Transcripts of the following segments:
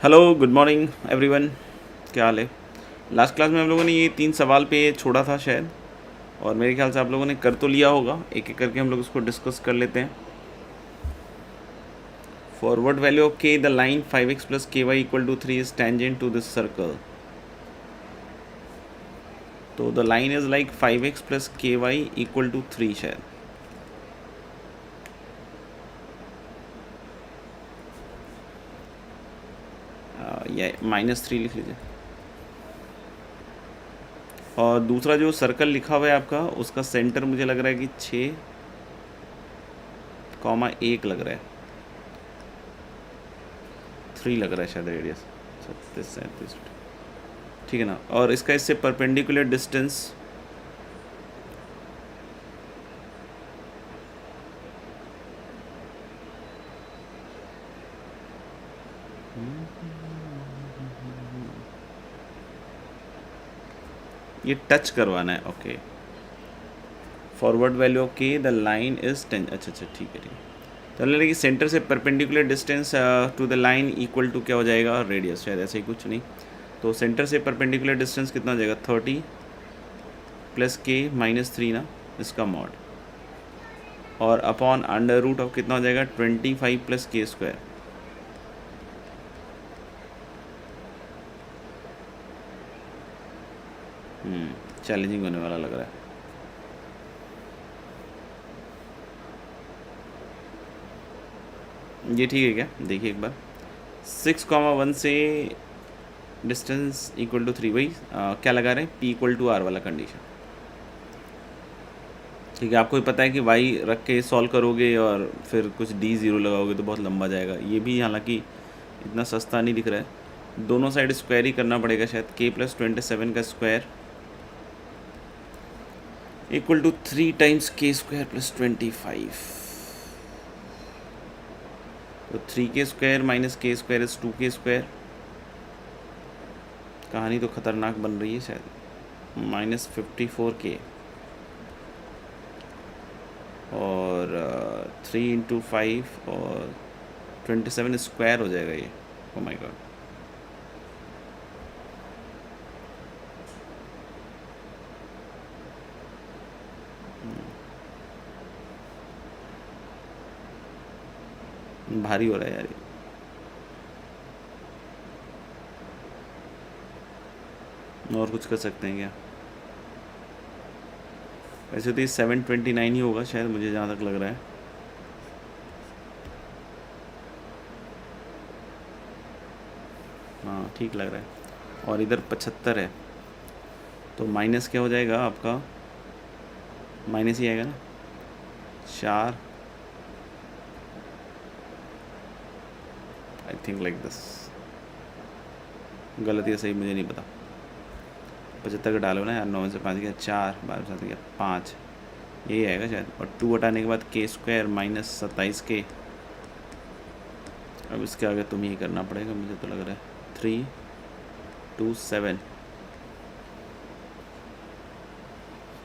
Hello good morning everyone. क्या हाल है? Last class में हम लोगों ने ये 3 सवाल पे छोड़ा था शायद, और मेरे ख्याल से आप लोगों ने कर तो लिया होगा। एक एक करके हम लोग उसको डिस्कस कर लेते हैं। Forward value of k the line 5x plus k y equal to 3 is tangent to this circle. तो the line is like 5x plus k y equal to 3 शायद। या -3 लिख लीजिए। और दूसरा जो सर्कल लिखा हुआ है आपका, उसका सेंटर मुझे लग रहा है कि 6,1 लग रहा है। 3 लग रहा है शायद रेडियस। 36 37। ठीक है ना। और इसका इससे परपेंडिकुलर डिस्टेंस ये टच करवाना है। Okay. Forward value of k the line is 10। अच्छा अच्छा, ठीक है ठीक है। तो लगे कि सेंटर से perpendicular distance to the line equal to क्या हो जाएगा, रेडियस, शायद ऐसे ही कुछ नहीं। तो सेंटर से परपेंडिकुलर डिस्टेंस कितना हो जाएगा, 30 प्लस के -3 ना, इसका मॉड, और अपॉन अंडर रूट ऑफ कितना हो जाएगा, 25 प्लस के स्क्वायर। चैलेंजिंग होने वाला लग रहा है। ये ठीक है क्या? देखिए एक बार। 6,1 से डिस्टेंस इक्वल टू 3, वही क्या लगा रहे हैं, पी इक्वल टू आर वाला कंडीशन। ठीक है, आपको भी पता है कि वाई रख के सॉल्व करोगे और फिर कुछ डी ज़ीरो लगाओगे तो बहुत लंबा जाएगा। ये भी हालांकि इतना सस्ता नहीं दिख रहा है। दोनों साइड स्क्वायर ही करना पड़ेगा शायद। के प्लस 27 का स्क्वायर इक्वल टू 3 टाइम्स के स्क्वायर प्लस 25। तो 3 के स्क्वायर माइनस के स्क्वायर इज 2 के स्क्वायर। कहानी तो ख़तरनाक बन रही है शायद। -54 के, और 3 × 5 और 27 स्क्वायर हो जाएगा ये। Oh my God. भारी हो रहा है यार ये। और कुछ कर सकते हैं क्या? वैसे तो ये 729 ही होगा शायद, मुझे जहाँ तक लग रहा है। हाँ ठीक लग रहा है। और इधर 75 है, तो माइनस क्या हो जाएगा आपका, माइनस ही आएगा ना। 4, आई थिंक लाइक दिस। गलत या सही मुझे नहीं पता। 75 का डालो ना यार। 9 से 5 गया 4, 12 से 7 गया 5, यही आएगा शायद। और 2 हटाने के बाद के स्क्वायर -27 के। अब इसके आगे तुम्हें ही करना पड़ेगा, मुझे तो लग रहा है। 327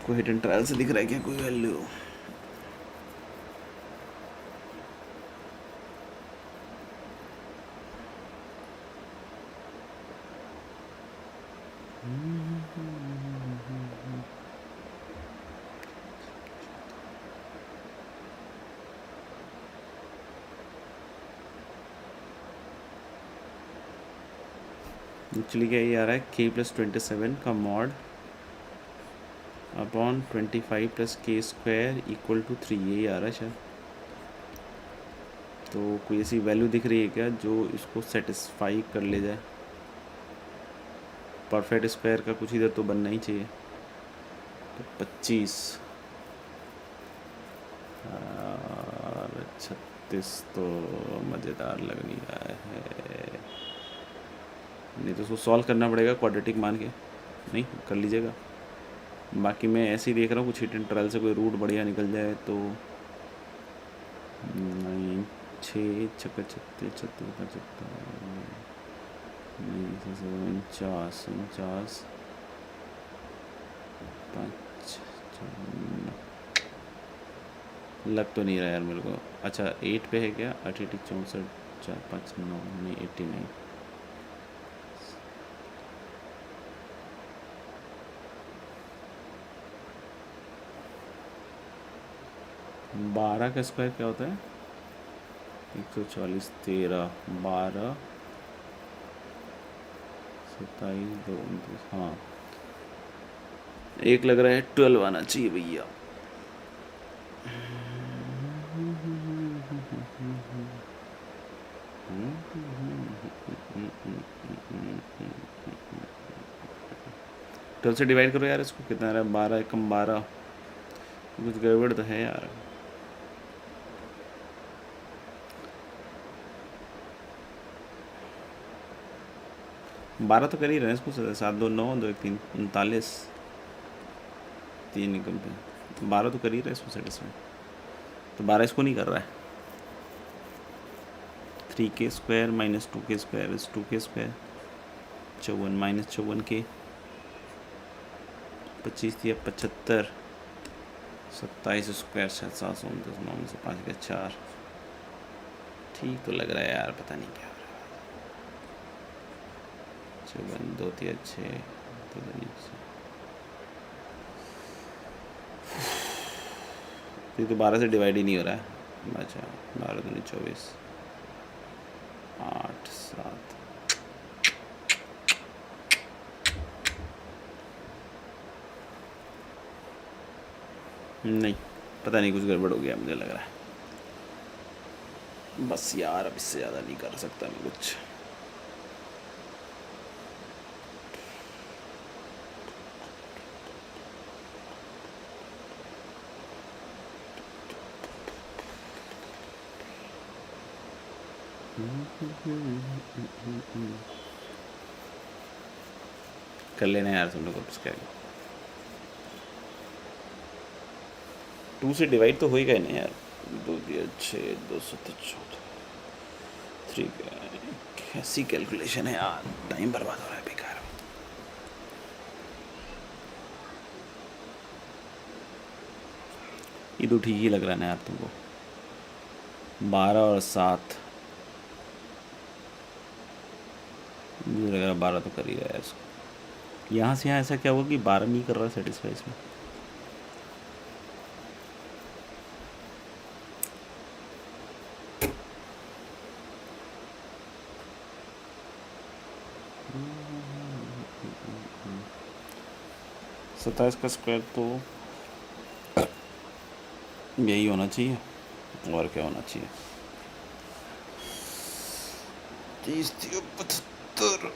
कोई हिडन ट्रायल से दिख रहा है क्या कोई वैल्यू? एक्चुअली क्या ये आ रहा है, के प्लस 27 का मॉड अपॉन 25 प्लस के स्क्वायर इक्वल टू 3, यही आ रहा है शायद। तो कोई ऐसी वैल्यू दिख रही है क्या जो इसको सेटिस्फाई कर ले जाए? परफेक्ट स्क्वायर का कुछ इधर तो बनना ही चाहिए। तो 25 और 36 तो मज़ेदार लग नहीं रहा है। नहीं तो उसको सॉल्व करना पड़ेगा क्वाड्रेटिक मान के। नहीं कर लीजिएगा। बाकी मैं ऐसे ही देख रहा हूँ, कुछ हिडन ट्रायल से कोई रूट बढ़िया निकल जाए तो। नहीं, 6 छक्का 36 36 49 49 5 लग तो नहीं रहा यार मेरे को। अच्छा 8 पे है क्या? 88 64 4 5 9 नहीं 89। 12 का स्क्वायर क्या होता है? 140, 13, 12, 27, 2, 29, हाँ एक लग रहा है 12 आना चाहिए भैया। ट्वेल्व से डिवाइड करो यार इसको, कितना आ रहा है? 12 एकम 12, कुछ गड़बड़ तो है यार। बारह तो कर ही रहे हैं इसको, 7, 2, 9, 2, 1, 3, 39, 3 एकम पे 12 तो कर ही रहे हैं इसको सेटिस्फाई, तो 12 इसको नहीं कर रहा है। 3k square minus 2k square is 2k square, 54 minus 54k, 25 या 75, 27 स्क्वायर 729, 9 में से 5 का 4, ठीक तो लग रहा है यार, पता नहीं क्या हो रहा है। 54, 2, 3, 6, 2, तो 12 से डिवाइड ही नहीं हो रहा है। अच्छा 12 दूनी 24, 8, 7, नहीं पता नहीं, कुछ गड़बड़ हो गया मुझे लग रहा है। बस यार अब इससे ज़्यादा नहीं कर सकता मैं कुछ। कर लेना यार तुम लोग उसका, 2 से डिवाइड तो हो ही गए ना यार। 2 दिया 6, 214, 3 कैसी कैलकुलेशन है यार, टाइम बर्बाद हो रहा है बेकार। ये तो ठीक ही लग रहा है ना यार तुमको, 12 और 7 मुझे लग रहा है 12 तो कर ही रहा है इसको। यहाँ से यहाँ ऐसा क्या हुआ कि 12 नहीं कर रहा सेटिस्फाई इसमें? सत्ताईस का स्क्वायर तो यही होना चाहिए, और क्या होना चाहिए? 30, 75।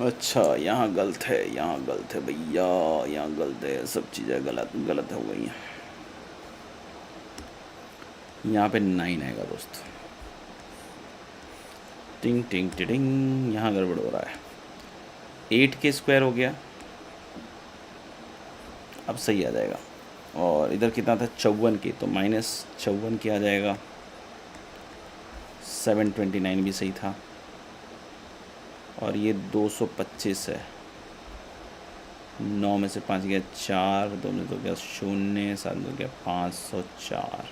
अच्छा यहाँ गलत है, यहाँ गलत है भैया, यहाँ गलत है, सब चीज़ें गलत गलत हो गई हैं। यहाँ पे 9 आएगा दोस्त, टिंग टिंग टिंग, यहाँ गड़बड़ हो रहा है। 8 के स्क्वायर हो गया, अब सही आ जाएगा। और इधर कितना था? 54 के, तो माइनस 54 के आ जाएगा। 729 भी सही था। और ये 225 है, 9 में से 5 गया 4, 2 में तो गया 0, 7 में गया 504,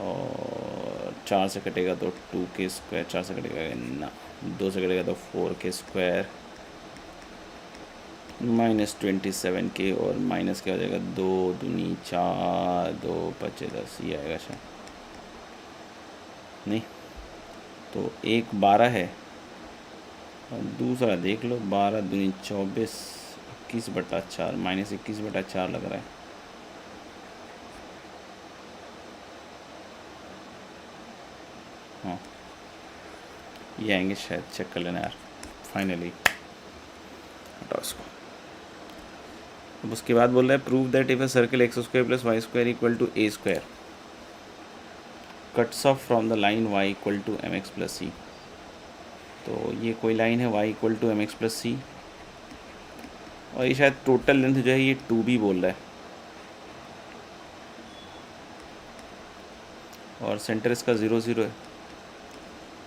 और 4 से कटेगा तो 2 के स्क्वायर, 4 से कटेगा ना, 2 से कटेगा तो 4 के स्क्वायर, माइनस 27 के, और माइनस क्या हो जाएगा? 2 दूनी 4, 2 5 10, ये आएगा शायद, नहीं तो एक 12 है, और दूसरा देख लो 12 दूनी 24, 21/4, माइनस 21/4 लग रहा है। हाँ ये आएंगे शायद, चेक कर लेना यार। फाइनली हटाओ इसको। अब उसके बाद बोल रहा है prove that if a circle x² + y² equal to a² cuts off from the line y equal to mx + c। तो ये कोई लाइन है y equal to mx + c, और ये शायद टोटल लेंथ जो है ये 2b बोल रहा है, और सेंटर इसका 0 0 है।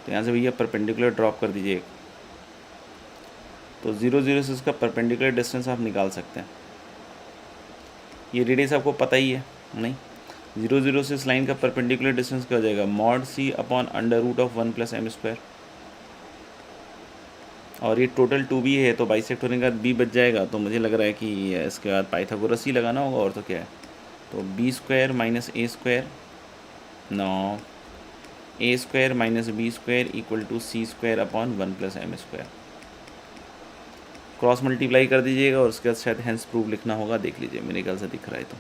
तो यहाँ से भैया परपेंडिकुलर ड्रॉप कर दीजिए एक, तो 0 0 से इसका परपेंडिकुलर डिस्टेंस आप निकाल सकते हैं। ये रेडियस आपको पता ही है नहीं? 0 0 से इस लाइन का परपेंडिकुलर डिस्टेंस क्या हो जाएगा? mod c upon √1 + m²। और ये टोटल 2b है, तो बाइसेक्ट होने के बाद b बच जाएगा। तो मुझे लग रहा है कि इसके बाद पाइथागोरस ही लगाना होगा, और तो क्या है। तो B square minus A square, no, A square minus B square equal to C square upon 1 plus M square. Cross multiply कर दीजिएगा और उसके बाद शायद हेंस प्रूव लिखना होगा, देख लीजिए, मेरे ख्याल से दिख रहा है तो।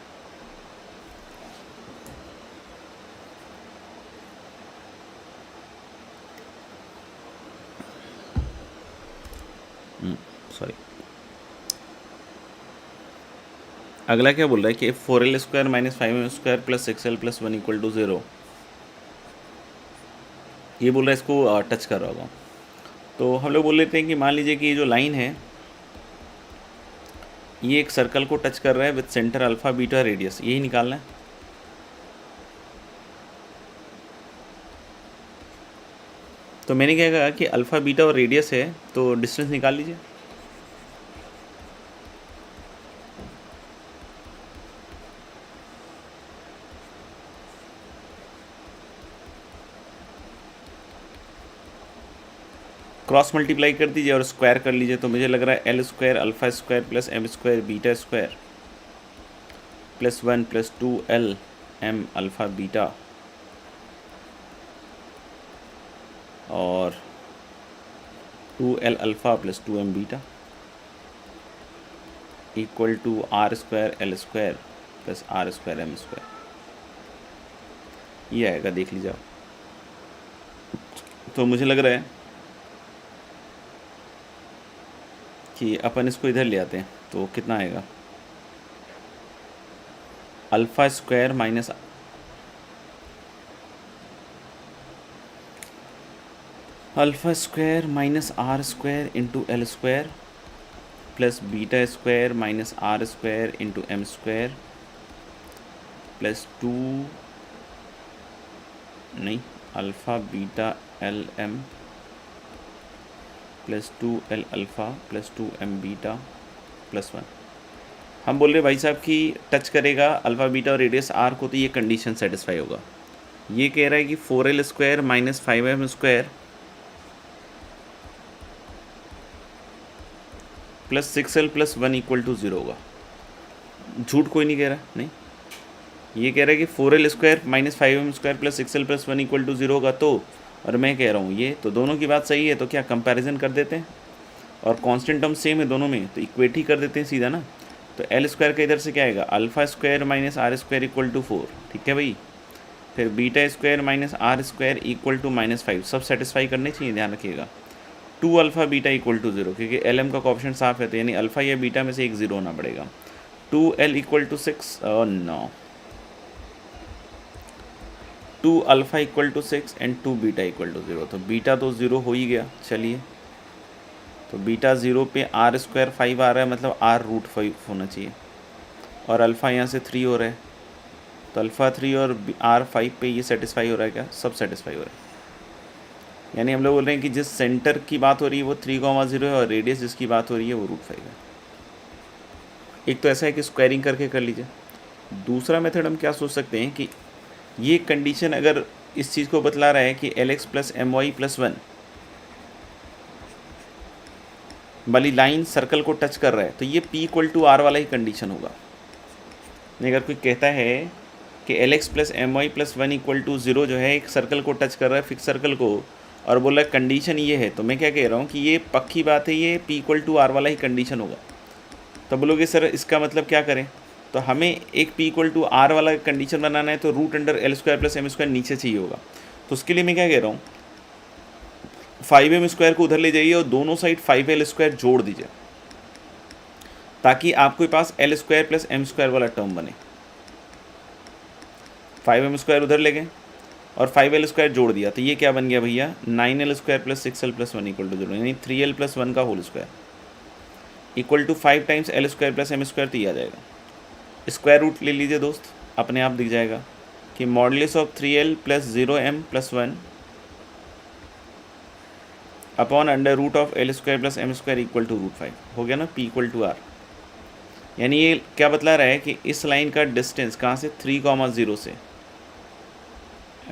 सॉरी, अगला क्या बोल रहा है कि 4l square minus 5m square plus 6l plus 1 equal to 0, ये बोल रहा है इसको टच कर रहा होगा। तो हम लोग बोल लेते हैं कि मान लीजिए कि ये जो लाइन है ये एक सर्कल को टच कर रहा है with centre alpha beta radius, यही निकालना है। तो मैंने क्या कहा कि अल्फा बीटा और रेडियस है तो डिस्टेंस निकाल लीजिए। क्रॉस मल्टीप्लाई कर दीजिए और स्क्वायर कर लीजिए। तो मुझे लग रहा है L square alpha square plus M square beta square plus 1 plus 2l M alpha beta और 2l alpha plus 2m beta equal to R square L square plus R square M square, ये आएगा, देख लीजिए आप। तो मुझे लग रहा है कि अपन इसको इधर ले आते हैं तो कितना आएगा, alpha square minus alpha square minus are square into L square plus beta square minus are square into M square plus 2 नहीं alpha beta L M plus 2l alpha plus 2m beta plus 1। हम बोल रहे भाई साहब कि touch करेगा alpha beta और radius R को, तो ये कंडीशन सेटिस्फाई होगा। ये कह रहा है कि 4l square minus 5m square plus 6l plus 1 equal to 0 होगा। झूठ कोई नहीं कह रहा, नहीं, ये कह रहा है कि 4l square minus 5m square plus 6l plus 1 equal to 0 होगा। तो और मैं कह रहा हूँ ये, तो दोनों की बात सही है, तो क्या कंपैरिजन कर देते हैं और कांस्टेंट टर्म सेम है दोनों में, तो इक्वेट ही कर देते हैं सीधा ना। तो एल स्क्वायर का इधर से क्या आएगा, alpha square minus are square equal to 4, ठीक है भाई। फिर beta square minus are square equal to -5, सब सेटिस्फाई करने चाहिए, ध्यान रखिएगा। 2 अल्फ़ा बीटा इक्वल टू 0, क्योंकि एल एम का ऑप्शन साफ है, तो यानी अल्फ़ा या बीटा में से एक 0 होना पड़ेगा। 2l equal to 6, no, 2 alpha equal to 6 and 2 beta equal to 0, तो बीटा तो 0 हो ही गया। चलिए, तो बीटा 0 पे आर स्क्वायर 5 आ रहा है, मतलब आर रूट 5 होना चाहिए, और अल्फ़ा यहाँ से 3 हो रहा है, तो अल्फ़ा 3 और आर 5 पे ये सेटिस्फाई हो रहा है क्या, सब सेटिस्फाई हो रहा है। यानी हम लोग बोल रहे हैं कि जिस सेंटर की बात हो रही है वो 3,0 है और रेडियस जिसकी बात हो रही है वो रूट 5 है। एक तो ऐसा है कि स्क्वायरिंग करके कर लीजिए। दूसरा मेथड हम क्या सोच सकते हैं कि ये कंडीशन अगर इस चीज़ को बतला रहा है कि Lx plus M Y plus 1 वाली लाइन सर्कल को टच कर रहा है, तो ये P इक्वल टू आर वाला ही कंडीशन होगा। अगर कोई कहता है कि Lx plus M Y plus 1 equal to 0 जो है एक सर्कल को टच कर रहा है, फिक्स सर्कल को, और बोला कंडीशन ये है, तो मैं क्या कह रहा हूँ कि ये पक्की बात है, ये P इक्वल टू आर वाला ही कंडीशन होगा। तो बोलोगे सर इसका मतलब क्या करें, तो हमें एक P इक्वल टू आर वाला कंडीशन बनाना है, तो root under L square plus M square नीचे चाहिए होगा। तो उसके लिए मैं क्या कह रहा हूँ, 5m स्क्वायर को उधर ले जाइए और दोनों साइड 5l स्क्वायर जोड़ दीजिए, ताकि आपके पास l square plus M square वाला टर्म बने। 5m स्क्वायर उधर ले गए और 5l स्क्वायर जोड़ दिया, तो ये क्या बन गया भैया, 9l square plus 6l plus 1 equal to 0, यानी 3l प्लस 1 का whole square equal to 5 times L square plus M square, तो ये आ जाएगा। स्क्वायर रूट ले लीजिए दोस्त, अपने आप दिख जाएगा कि modulus of 3l plus 0m plus 1 upon under root of L square plus M square equal to root 5 हो गया ना, P इक्वल टू आर। यानी ये क्या बतला रहा है कि इस लाइन का डिस्टेंस कहाँ से, 3,0 से,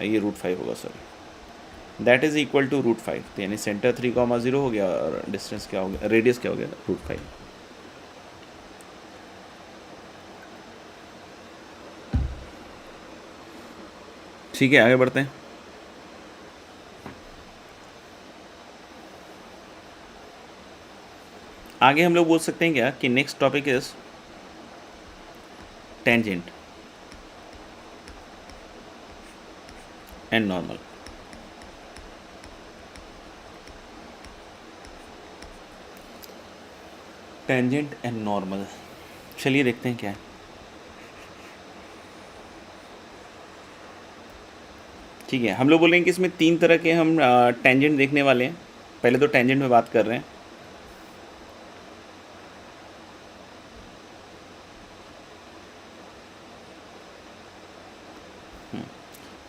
ये रूट 5 होगा, sorry, that is equal to root 5। तो यानी सेंटर 3,0 हो गया और डिस्टेंस क्या हो गया, रेडियस क्या हो गया, रूट 5। ठीक है, आगे बढ़ते हैं। आगे हम लोग बोल सकते हैं क्या कि next topic is tangent and normal. Tangent and normal, चलिए देखते हैं क्या है। ठीक है, हम लोग बोलेंगे कि इसमें 3 तरह के हम टेंजेंट देखने वाले हैं। पहले तो टेंजेंट में बात कर रहे हैं।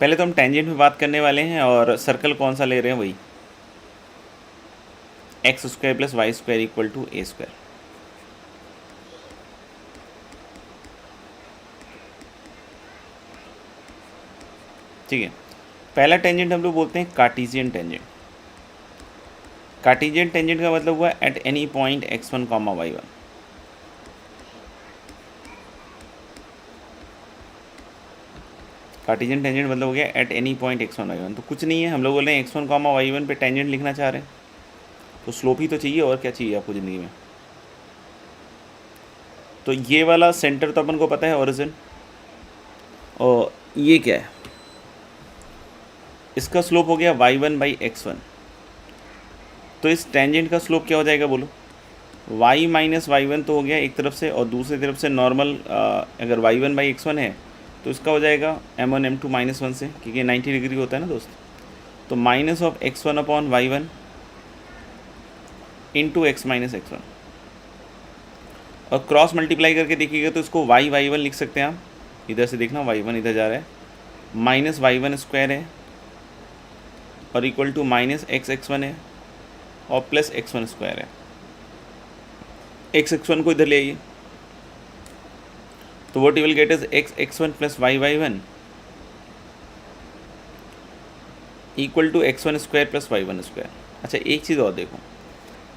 पहले तो हम टेंजेंट में बात करने वाले हैं, और सर्कल कौन सा ले रहे हैं, वही X square plus Y square equal to A square. ठीक है, पहला टेंजेंट हम लोग बोलते हैं कार्टेशियन टेंजेंट। कार्टेशियन टेंजेंट का मतलब हुआ at any point x1 comma y1। Cartesian tangent मतलब हो गया at any point x1 y1। तो कुछ नहीं है, हम लोग बोल रहे हैं x1 कॉमा y1 पे टेंजेंट लिखना चाह रहे हैं, तो स्लोप ही तो चाहिए, और क्या चाहिए आपको ज़िंदगी में। तो ये वाला सेंटर तो अपन को पता है, ओरिजिन, और ये क्या है, इसका स्लोप हो गया y1 बाई x1। तो इस टेंजेंट का स्लोप क्या हो जाएगा बोलो, y माइनस y1 तो हो गया एक तरफ से, और दूसरी तरफ से नॉर्मल अगर y1 बाई x1 है तो इसका हो जाएगा m1 m2 माइनस 1 से, क्योंकि 90 डिग्री होता है ना दोस्त। तो minus of x1 upon y1 into x minus x1, और क्रॉस मल्टीप्लाई करके देखिएगा तो इसको y1 लिख सकते हैं आप। इधर से देखना y1 इधर जा रहा है, माइनस y1 स्क्वायर है और इक्वल टू माइनस x1 है और प्लस x1 स्क्वायर है। x1 को इधर ले आइए, तो what you will get is x1 plus y1 equal to x1 square plus y1 square. अच्छा, एक चीज़ और देखो,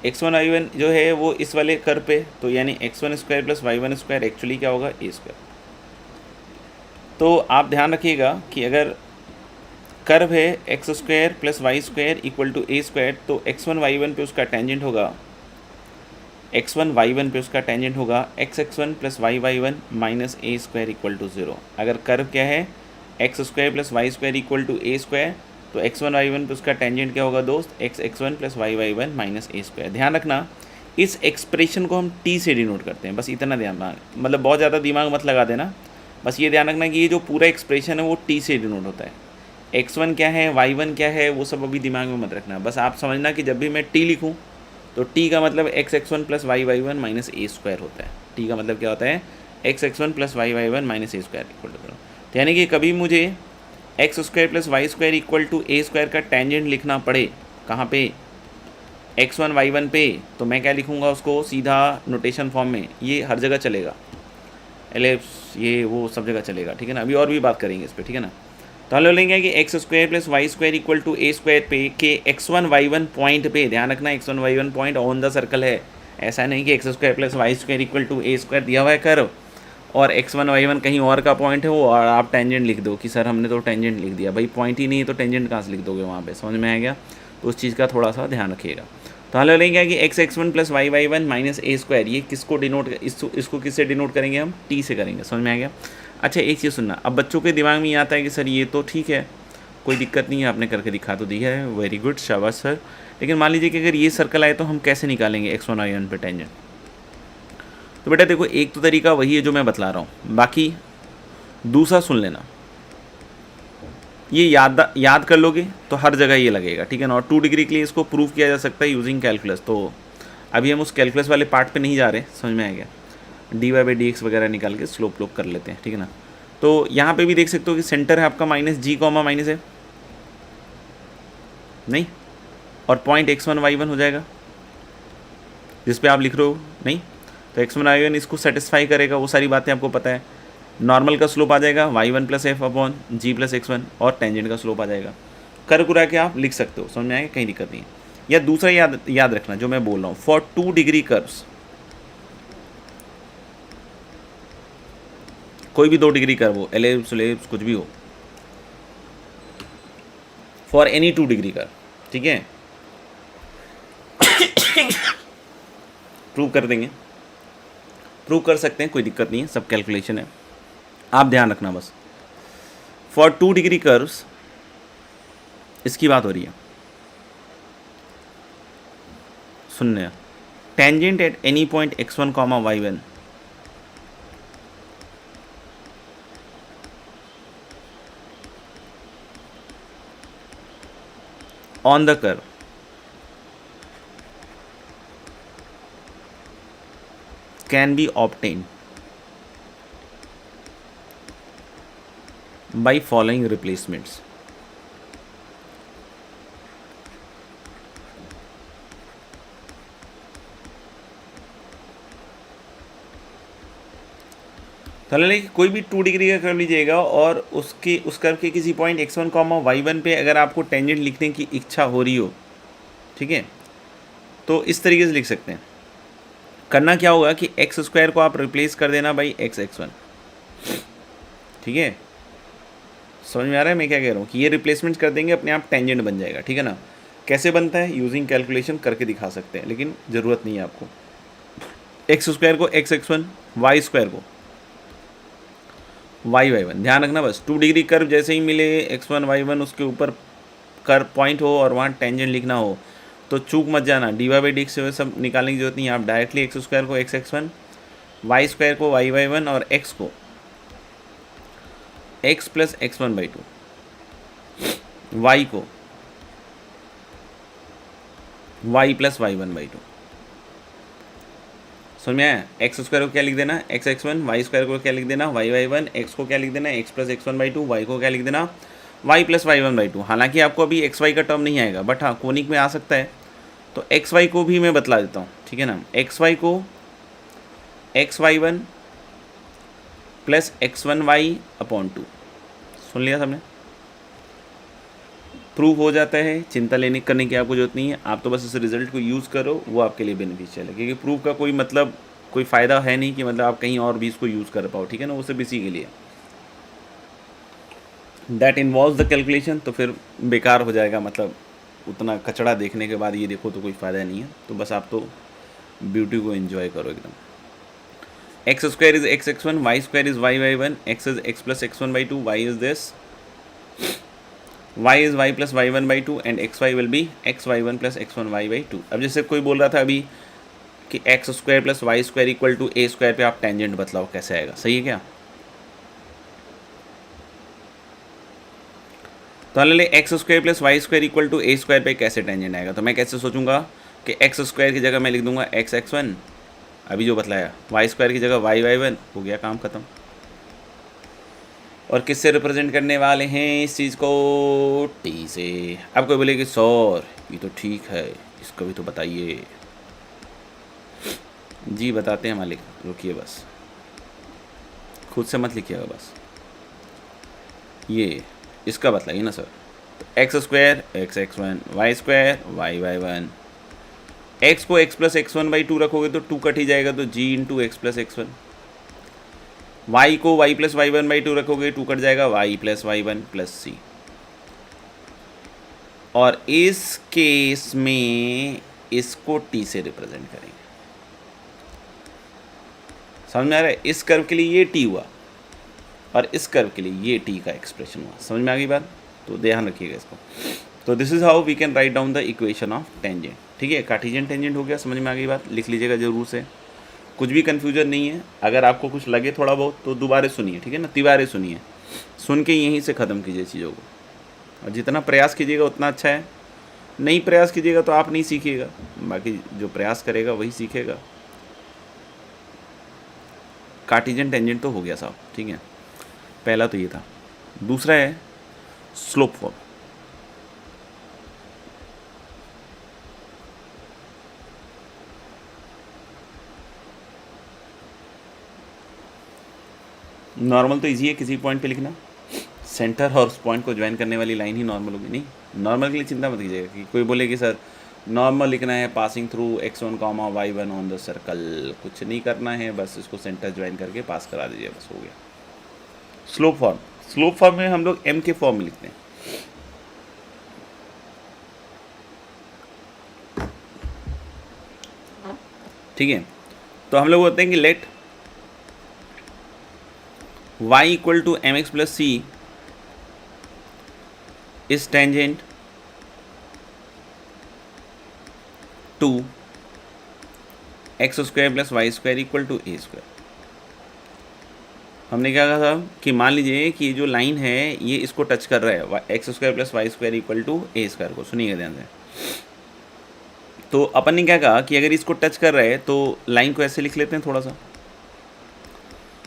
x1 y1 जो है वो इस वाले कर पे, तो यानी x1 square plus y1 square actually क्या होगा, a स्क्वायर। तो आप ध्यान रखिएगा कि अगर कर्व है X square plus Y square equal to A square, तो x1 y1 पे उसका टेंजेंट होगा, x1 y1 पे उसका टेंजेंट होगा x1 plus y1 minus A square equal to 0। अगर कर्व क्या है X square plus Y square equal to A square, तो x1 y1 पे उसका टेंजेंट क्या होगा दोस्त, x1 plus y1 minus A square. ध्यान रखना, इस एक्सप्रेशन को हम t से डिनोट करते हैं, बस इतना ध्यान, मतलब बहुत ज़्यादा दिमाग मत लगा देना, बस ये ध्यान रखना कि ये जो पूरा एक्सप्रेशन है वो t से डिनोट होता है। x1 क्या है, y1 क्या है, वो सब अभी दिमाग में मत रखना, बस आप समझना कि जब भी मैं t लिखूँ तो t का मतलब x1 plus y1 minus A square होता है। t का मतलब क्या होता है, x1 plus y1 minus A square equal to 0। यानी कि कभी मुझे X square plus Y square equal to A square का टेंजेंट लिखना पड़े, कहाँ पे, x1 y1 पे, तो मैं क्या लिखूँगा उसको सीधा नोटेशन फॉर्म में, ये हर जगह चलेगा, एलिप्स ये वो सब जगह चलेगा, ठीक है ना। अभी और भी बात करेंगे इस पर, ठीक है ना। तो हम लोग लेंगे कि x square plus Y square equal to A square पे के x1 y1 पॉइंट पे, ध्यान रखना x1 y1 point on the circle है, ऐसा नहीं कि x square plus Y square equal to A square दिया हुआ है कर्व और x1 y1 कहीं और का पॉइंट है वो, और आप टेंजेंट लिख दो कि सर हमने तो टेंजेंट लिख दिया, भाई पॉइंट ही नहीं है तो टेंजेंट कहाँ से लिख दोगे वहाँ पे, समझ में आ गया। तो उस चीज़ का थोड़ा सा ध्यान रखिएगा। तो हम लोग लेंगे कि x1 plus y1 minus A square, ये किसको डिनोट, इसको किससे डिनोट करेंगे हम, t से करेंगे, समझ में आ गया। अच्छा, एक चीज़ सुनना, अब बच्चों के दिमाग में ये आता है कि सर ये तो ठीक है, कोई दिक्कत नहीं है, आपने करके दिखा तो दिया है, वेरी गुड, शाबाश सर, लेकिन मान लीजिए कि अगर ये सर्कल आए तो हम कैसे निकालेंगे x1 y1 पे टेंजेंट। तो बेटा देखो, एक तो तरीका वही है जो मैं बतला रहा हूँ, बाकी दूसरा सुन लेना, ये याद कर लोगे तो हर जगह ये लगेगा, ठीक है ना। और 2 डिग्री के लिए इसको प्रूव किया जा सकता है यूजिंग कैलकुलस, तो अभी हम उस कैलकुलस वाले पार्ट पे नहीं जा रहे, समझ में आ गया। dy/dx वगैरह निकाल के स्लोप लोप कर लेते हैं, ठीक है ना। तो यहाँ पे भी देख सकते हो कि सेंटर है आपका माइनस g कॉमा माइनस है, नहीं, और पॉइंट x1 y1 हो जाएगा जिस पे आप लिख रहे हो, नहीं, तो x1 y1 इसको सेटिस्फाई करेगा, वो सारी बातें आपको पता है। नॉर्मल का स्लोप आ जाएगा y1 प्लस एफ अपॉन जी प्लस x1, और टेंजेंट का स्लोप आ जाएगा। कर कुरा के आप लिख सकते हो, समझ में आएगा, कहीं दिक्कत नहीं है। या दूसरा याद रखना जो मैं बोल रहा हूँ, फॉर 2 डिग्री कर्व्स, कोई भी 2 डिग्री कर्व हो, एलिप्स कुछ भी हो, फॉर एनी 2 डिग्री कर्व, ठीक है। प्रूव कर देंगे, प्रूव कर सकते हैं, कोई दिक्कत नहीं है, सब कैलकुलेशन है, आप ध्यान रखना बस। फॉर 2 डिग्री कर्व्स इसकी बात हो रही है, सुनने, tangent at any point x1, y1 on the curve can be obtained by following replacements. कोई भी 2 डिग्री का कर लीजिएगा और उसके उस कर्व के किसी पॉइंट x1, y1 पे अगर आपको टेंजेंट लिखने की इच्छा हो रही हो, ठीक है, तो इस तरीके से लिख सकते हैं। करना क्या होगा कि एक्स स्क्वायर को आप रिप्लेस कर देना बाई x1, ठीक है। समझ में आ रहा है मैं क्या कह रहा हूँ कि ये रिप्लेसमेंट कर देंगे, अपने आप टेंजेंट बन जाएगा, ठीक है ना। कैसे बनता है, यूजिंग कैलकुलेशन करके दिखा सकते हैं, लेकिन ज़रूरत नहीं है आपको। एक्स स्क्वायर को x1, वाई स्क्वायर को y1, ध्यान रखना बस। 2 डिग्री कर्व जैसे ही मिले x1, y1 उसके ऊपर कर्व पॉइंट हो और वहाँ टेंजेंट लिखना हो तो चूक मत जाना, dy/dx से सब निकालने की जरूरत नहीं है। आप डायरेक्टली एक्स स्क्वायर को x1, वाई स्क्वायर को y1 और x को x प्लस x1/2, y को y प्लस y1/2। समझ में आया। एक्स स्क्वायर को क्या लिख देना, x1, वाई स्क्वायर को क्या लिख देना, y1, x को क्या लिख देना, x प्लस x1/2, y को क्या लिख देना, y प्लस y1/2। हालांकि आपको अभी एक्स वाई का टर्म नहीं आएगा, बट हाँ कोनिक में आ सकता है, तो एक्स वाई को भी मैं बतला देता हूँ, ठीक है ना। एक्स वाई को xy1 प्लस x1y/2, सुन लिया सबने, प्रूव हो जाता है, चिंता लेने करने की आपको जरूरत नहीं है। आप तो बस इस रिजल्ट को यूज़ करो, वो आपके लिए बेनिफिशियल है, क्योंकि प्रूव का कोई मतलब कोई फ़ायदा है नहीं कि मतलब आप कहीं और भी इसको यूज़ कर पाओ, ठीक है ना। वो सिर्फ इसी के लिए दैट इन्वॉल्व द कैलकुलेशन, तो फिर बेकार हो जाएगा, मतलब उतना कचड़ा देखने के बाद ये देखो तो कोई फ़ायदा नहीं है। तो बस आप तो ब्यूटी को एंजॉय करो एकदम। X square is x1, Y square is y1, x is x plus x1/2, y is this, y is y plus y1/2 and xy will be xy1 plus x1y/2। अब जैसे कोई बोल रहा था अभी कि x square plus Y square equal to A square पे आप टेंजेंट बतलाओ कैसे आएगा, सही है क्या। तो मान ले X square plus Y square equal to A square पे कैसे टेंजेंट आएगा, तो मैं कैसे सोचूंगा कि एक्स स्क्वायर की जगह मैं लिख दूंगा x(x1), अभी जो बतलाया, वाई स्क्वायर की जगह y(y1), हो गया काम खत्म। और किससे रिप्रेजेंट करने वाले हैं इस चीज़ को, टी से। अब कोई बोले कि सर ये तो ठीक है, इसको भी तो बताइए। जी बताते हैं मालिक, रुकिए बस, खुद से मत लिखिएगा बस, ये इसका बतलाइए ना सर। तो X square x(x1), Y square y(y1), X को x प्लस x1/2 रखोगे तो 2 कट ही जाएगा, तो g into x plus x1। y को y प्लस y1/2 रखोगे 2 कट जाएगा, y plus y1 plus c। और इस केस में इसको t से रिप्रेजेंट करेंगे, समझ में आ रहा है। इस कर्व के लिए ये t हुआ और इस कर्व के लिए ये t का एक्सप्रेशन हुआ, समझ में आ गई बात, तो ध्यान रखिएगा इसको। तो this is how we can write down the equation of tangent, ठीक है। कार्टेशियन टेंजेंट हो गया, समझ में आ गई बात, लिख लीजिएगा जरूर से, कुछ भी कन्फ्यूजन नहीं है। अगर आपको कुछ लगे थोड़ा बहुत तो दोबारा सुनिए, ठीक है ना, तिबारे सुनिए, सुन के यहीं से ख़त्म कीजिए चीज़ों को, और जितना प्रयास कीजिएगा उतना अच्छा है। नहीं प्रयास कीजिएगा तो आप नहीं सीखिएगा, बाकी जो प्रयास करेगा वही सीखेगा। कार्टेशियन टेंजेंट तो हो गया साहब, ठीक है, पहला तो ये था। दूसरा है स्लोप फॉर्म। नॉर्मल तो इजी है, किसी पॉइंट पे लिखना, सेंटर और उस पॉइंट को ज्वाइन करने वाली लाइन ही नॉर्मल होगी। नहीं, नॉर्मल के लिए चिंता मत कीजिएगा कि कोई बोले कि सर नॉर्मल लिखना है, passing through x1, y1 on the circle, कुछ नहीं करना है, बस इसको सेंटर ज्वाइन करके पास करा दीजिए, बस हो गया। स्लोप फॉर्म, स्लोप फॉर्म में हम लोग m के फॉर्म में लिखते हैं, ठीक है। तो हम लोग बोलते हैं कि let y equal to M x plus C is tangent to X square plus Y square equal to A square. हमने क्या कहा था कि मान लीजिए कि जो लाइन है ये इसको टच कर रहा है, X square plus Y square equal to A square को। सुनिएगा ध्यान से। तो अपन ने क्या कहा कि अगर इसको टच कर रहा है तो लाइन को ऐसे लिख लेते हैं थोड़ा सा।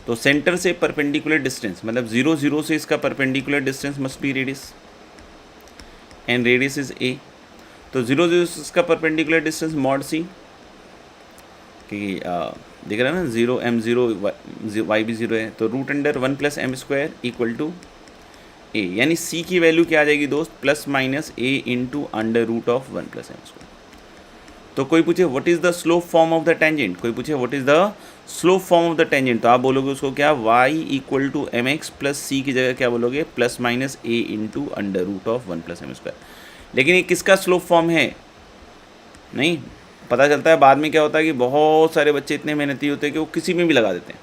तो सेंटर से परपेंडिकुलर डिस्टेंस मतलब 0 0 से इसका perpendicular distance must be radius and radius is a. तो 0 0 से इसका परपेंडिकुलर डिस्टेंस मॉड सी, क्योंकि देख रहे हैं ना 0 m 0 y भी 0 है, तो root under 1 plus M square equal to A, यानी सी की वैल्यू क्या आ जाएगी दोस्त, plus minus A into under root of 1 plus M square. तो कोई पूछे what is the slope form of the tangent, कोई पूछे what is the slope form of the tangent, तो आप बोलोगे उसको क्या, y equal to M x plus C की जगह क्या बोलोगे, plus minus A into under root of 1 plus M square. लेकिन ये किसका स्लोप फॉर्म है, नहीं पता चलता है बाद में। क्या होता है कि बहुत सारे बच्चे इतने मेहनती होते हैं कि वो किसी में भी लगा देते हैं,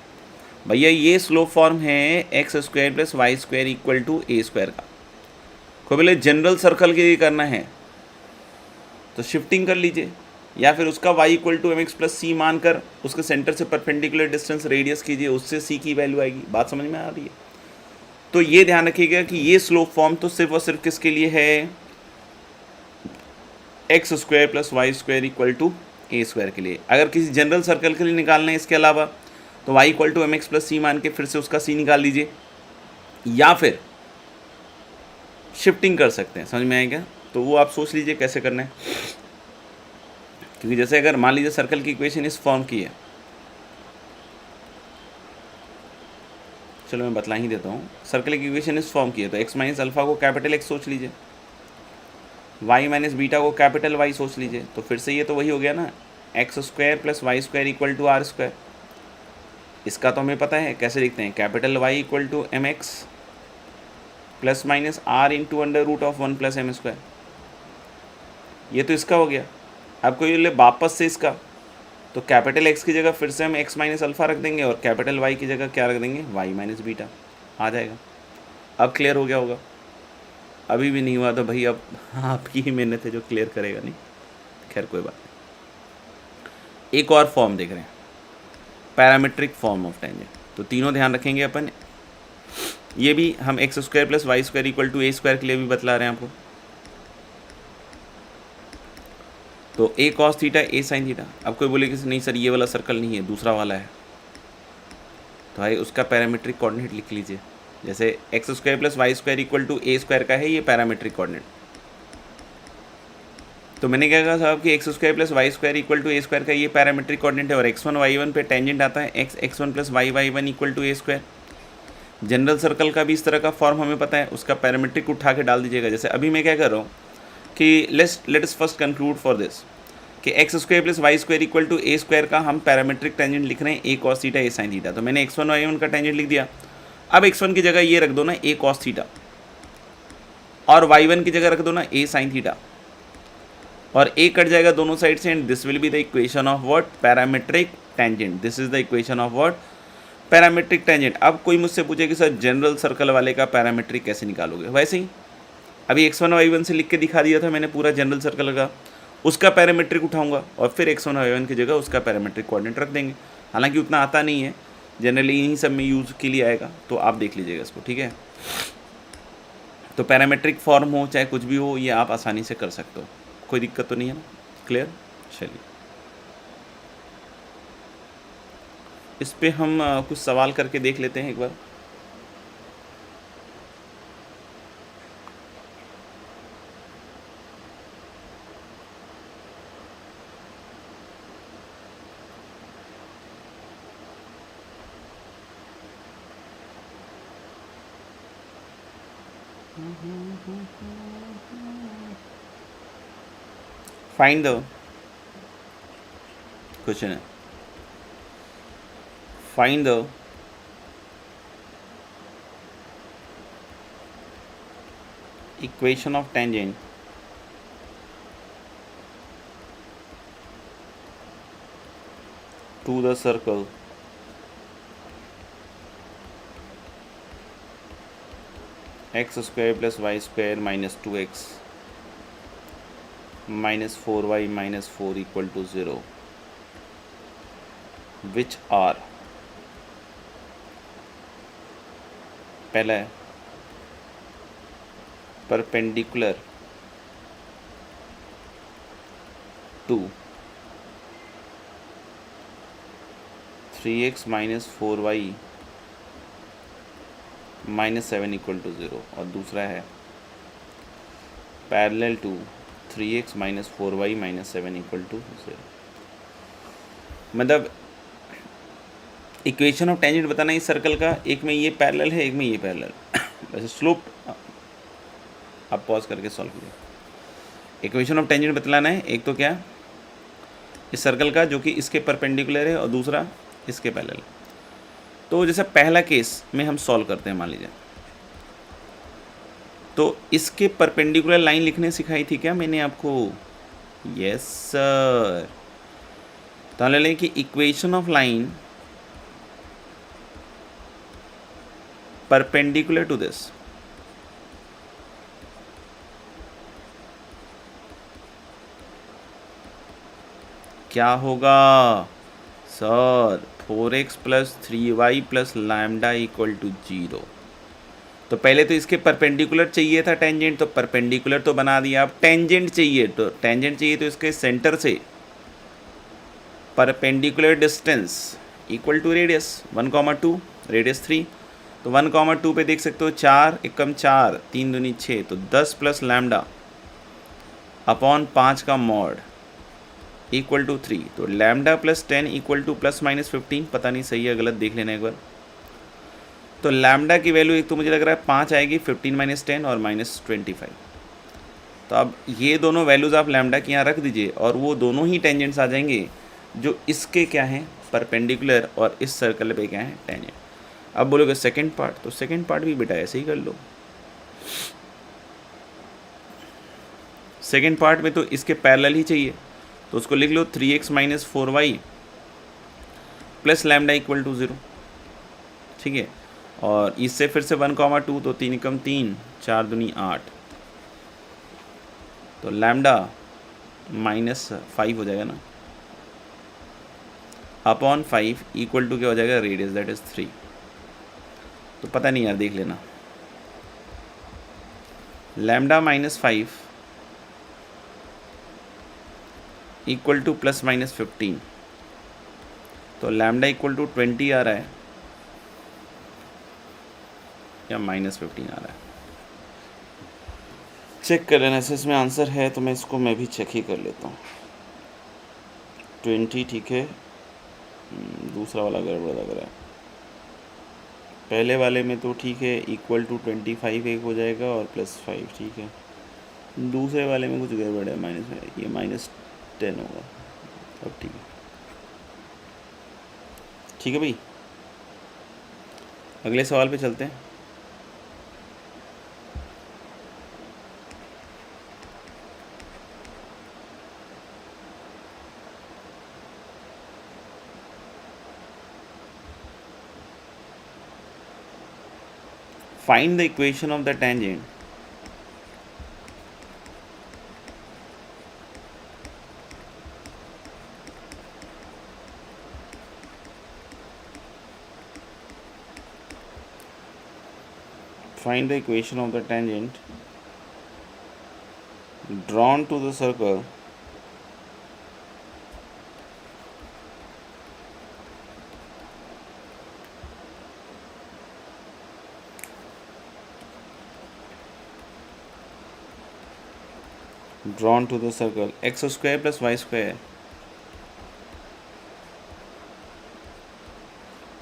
भैया ये स्लोप फॉर्म है X square plus Y square equal to A square का। कोई बोले जनरल सर्कल के लिए करना है तो शिफ्टिंग कर लीजिए, या फिर उसका y equal to M x plus c मानकर उसके सेंटर से परपेंडिकुलर डिस्टेंस रेडियस कीजिए, उससे c की वैल्यू आएगी। बात समझ में आ रही है। तो ये ध्यान रखिएगा कि ये स्लोप फॉर्म तो सिर्फ और सिर्फ किसके लिए है, X square plus Y square equal to A square के लिए। अगर किसी जनरल सर्कल के लिए निकालना है इसके अलावा तो y equal to M x plus c मान के फिर से उसका c निकाल लीजिए, या फिर शिफ्टिंग कर सकते हैं। समझ में आएगा? तो वो आप सोच लीजिए कैसे करना है। क्योंकि जैसे अगर मान लीजिए सर्कल की इक्वेशन इस फॉर्म की है, चलो मैं बतला ही देता हूँ। सर्कल की इक्वेशन इस फॉर्म की है तो x माइनस अल्फा को कैपिटल x सोच लीजिए, y माइनस बीटा को कैपिटल y सोच लीजिए। तो फिर से ये तो वही हो गया ना, X square plus Y square equal to R square. इसका तो हमें पता है कैसे लिखते हैं, capital y equal to M x plus minus R into under root of 1 plus M square. ये तो इसका हो गया। अब कोई ले वापस से इसका, तो कैपिटल x की जगह फिर से हम x माइनस अल्फ़ा रख देंगे और कैपिटल y की जगह क्या रख देंगे, y माइनस बीटा। आ जाएगा। अब क्लियर हो गया होगा। अभी भी नहीं हुआ तो भाई अब आपकी ही मेहनत है जो क्लियर करेगा। नहीं, खैर कोई बात नहीं। एक और फॉर्म देख रहे हैं, पैरामीट्रिक फॉर्म ऑफ टेंजेंट। तो तीनों ध्यान रखेंगे अपन। ये भी हम X square plus Y square equal to A square के लिए भी बतला रहे हैं आपको। तो A cos theta A sine theta. अब कोई बोले कि नहीं सर ये वाला सर्कल नहीं है, दूसरा वाला है, तो भाई उसका पैरामीट्रिक कोऑर्डिनेट लिख लीजिए। जैसे X square plus Y square equal to A square का है ये पैरामीट्रिक कोऑर्डिनेट। तो मैंने क्या कहा साहब कि x square plus Y square equal to A square का ये पैरामीट्रिक कोऑर्डिनेट है, और x1 y1 पे टेंजेंट आता है x1 plus y1 equal to A square. General circle का भी इस तरह का फॉर्म हमें पता है, उसका पैरामीट्रिक उठा के डाल दीजिएगा। जैसे अभी मैं क्या कर रहा हूँ कि let us first conclude for this कि x square plus Y square equal to A square का हम पैरामीट्रिक टेंजेंट लिख रहे हैं a cos theta A sine theta. तो मैंने x1 y1 का टेंजेंट लिख दिया। अब x1 की जगह ये रख दो ना ए कॉस थीटा, और y1 की जगह रख दो ना ए साइन थीटा, और ए कट जाएगा दोनों साइड से, and this will be the equation of what, parametric tangent. This is the equation of what, parametric tangent. अब कोई मुझसे पूछे कि सर जनरल सर्कल वाले का पैरामीट्रिक कैसे निकालोगे, वैसे ही अभी x1 y1 से लिख के दिखा दिया था मैंने पूरा जनरल सर्कल का, उसका पैरामीट्रिक उठाऊंगा और फिर x1 y1 की जगह उसका पैरामीट्रिक कोऑर्डिनेट रख देंगे। हालांकि उतना आता नहीं है, जनरली इन्हीं सब में यूज़ के लिए आएगा, तो आप देख लीजिएगा इसको, ठीक है। तो पैरामीट्रिक फॉर्म हो चाहे कुछ भी हो, ये आप आसानी से कर सकते हो, कोई दिक्कत तो नहीं है ना। क्लियर? चलिए इस पे हम कुछ सवाल करके देख लेते हैं एक बार। फाइंड द क्वेश्चन है, find the equation of tangent to the circle x square plus y square minus 2x minus 4y minus 4 equal to 0, which are, पहला है perpendicular to 3x minus 4y minus 7 equal to 0, और दूसरा है parallel to 3x minus 4y minus 7 equal to 0। मतलब equation of tangent बताना इस circle का, एक में ये पैरेलल है, एक में ये पैरेलल। वैसे स्लोप आप पॉज करके सॉल्व कीजिए। इक्वेशन ऑफ टेंजेंट बतलाना है, एक तो क्या इस सर्कल का जो कि इसके परपेंडिकुलर है और दूसरा इसके पैरेलल। तो जैसे पहला केस में हम सॉल्व करते हैं, मान लीजिए तो इसके परपेंडिकुलर लाइन लिखने सिखाई थी क्या मैंने आपको? Yes sir. तो ले लें कि equation of line perpendicular to this क्या होगा sir? 4x plus 3y plus lambda equal to 0। तो पहले तो इसके परपेंडिकुलर चाहिए था टेंजेंट, तो परपेंडिकुलर तो बना दिया। अब टेंजेंट चाहिए, तो टेंजेंट चाहिए तो इसके सेंटर से perpendicular distance equal to radius 1,2, radius 3। तो 1,2 पे देख सकते हो 4 एकम 4, 3 दूनी 6, तो 10 प्लस लैम्डा अपॉन 5 का मॉड इक्वल टू 3। तो lambda plus 10 equal to plus minus 15, पता नहीं सही है गलत, देख लेना एक बार। तो लैम्डा की वैल्यू एक तो मुझे लग रहा है 5 आएगी, 15 माइनस 10 और माइनस 25। तो अब ये दोनों वैल्यूज़ आप लैम्डा के यहाँ रख दीजिए और वो दोनों ही टेंजेंट्स आ जाएंगे जो इसके क्या हैं परपेंडिकुलर और इस सर्कल पे क्या है टेंजेंट। अब बोलोगे सेकंड पार्ट, तो सेकंड पार्ट भी बेटा ऐसे ही कर लो। सेकंड पार्ट में तो इसके पैरेलल ही चाहिए, तो उसको लिख लो 3x minus 4y plus lambda equal to 0, ठीक है। और इससे फिर से 1,2, तो 3 एकम 3, 4 दूनी 8, तो लैम्डा माइनस 5 हो जाएगा ना, अपॉन 5 इक्वल टू क्या हो जाएगा? Radius, that is 3। तो पता नहीं यार, देख लेना। Lambda minus 5 equal to plus minus 15, तो लैम्डा इक्वल टू 20 आ रहा है या माइनस 15 आ रहा है? चेक कर लेना, इसमें आंसर है तो मैं भी चेक ही कर लेता हूँ। 20 ठीक है, दूसरा वाला गड़बड़ लग रहा है। पहले वाले में तो ठीक है, इक्वल टू 25 एक हो जाएगा और प्लस 5, ठीक है। दूसरे वाले में कुछ गड़बड़ है, माइनस में, ये माइनस 10 होगा। अब ठीक है, ठीक है भाई, अगले सवाल पे चलते हैं। Find the equation of the tangent drawn to the circle x square plus y square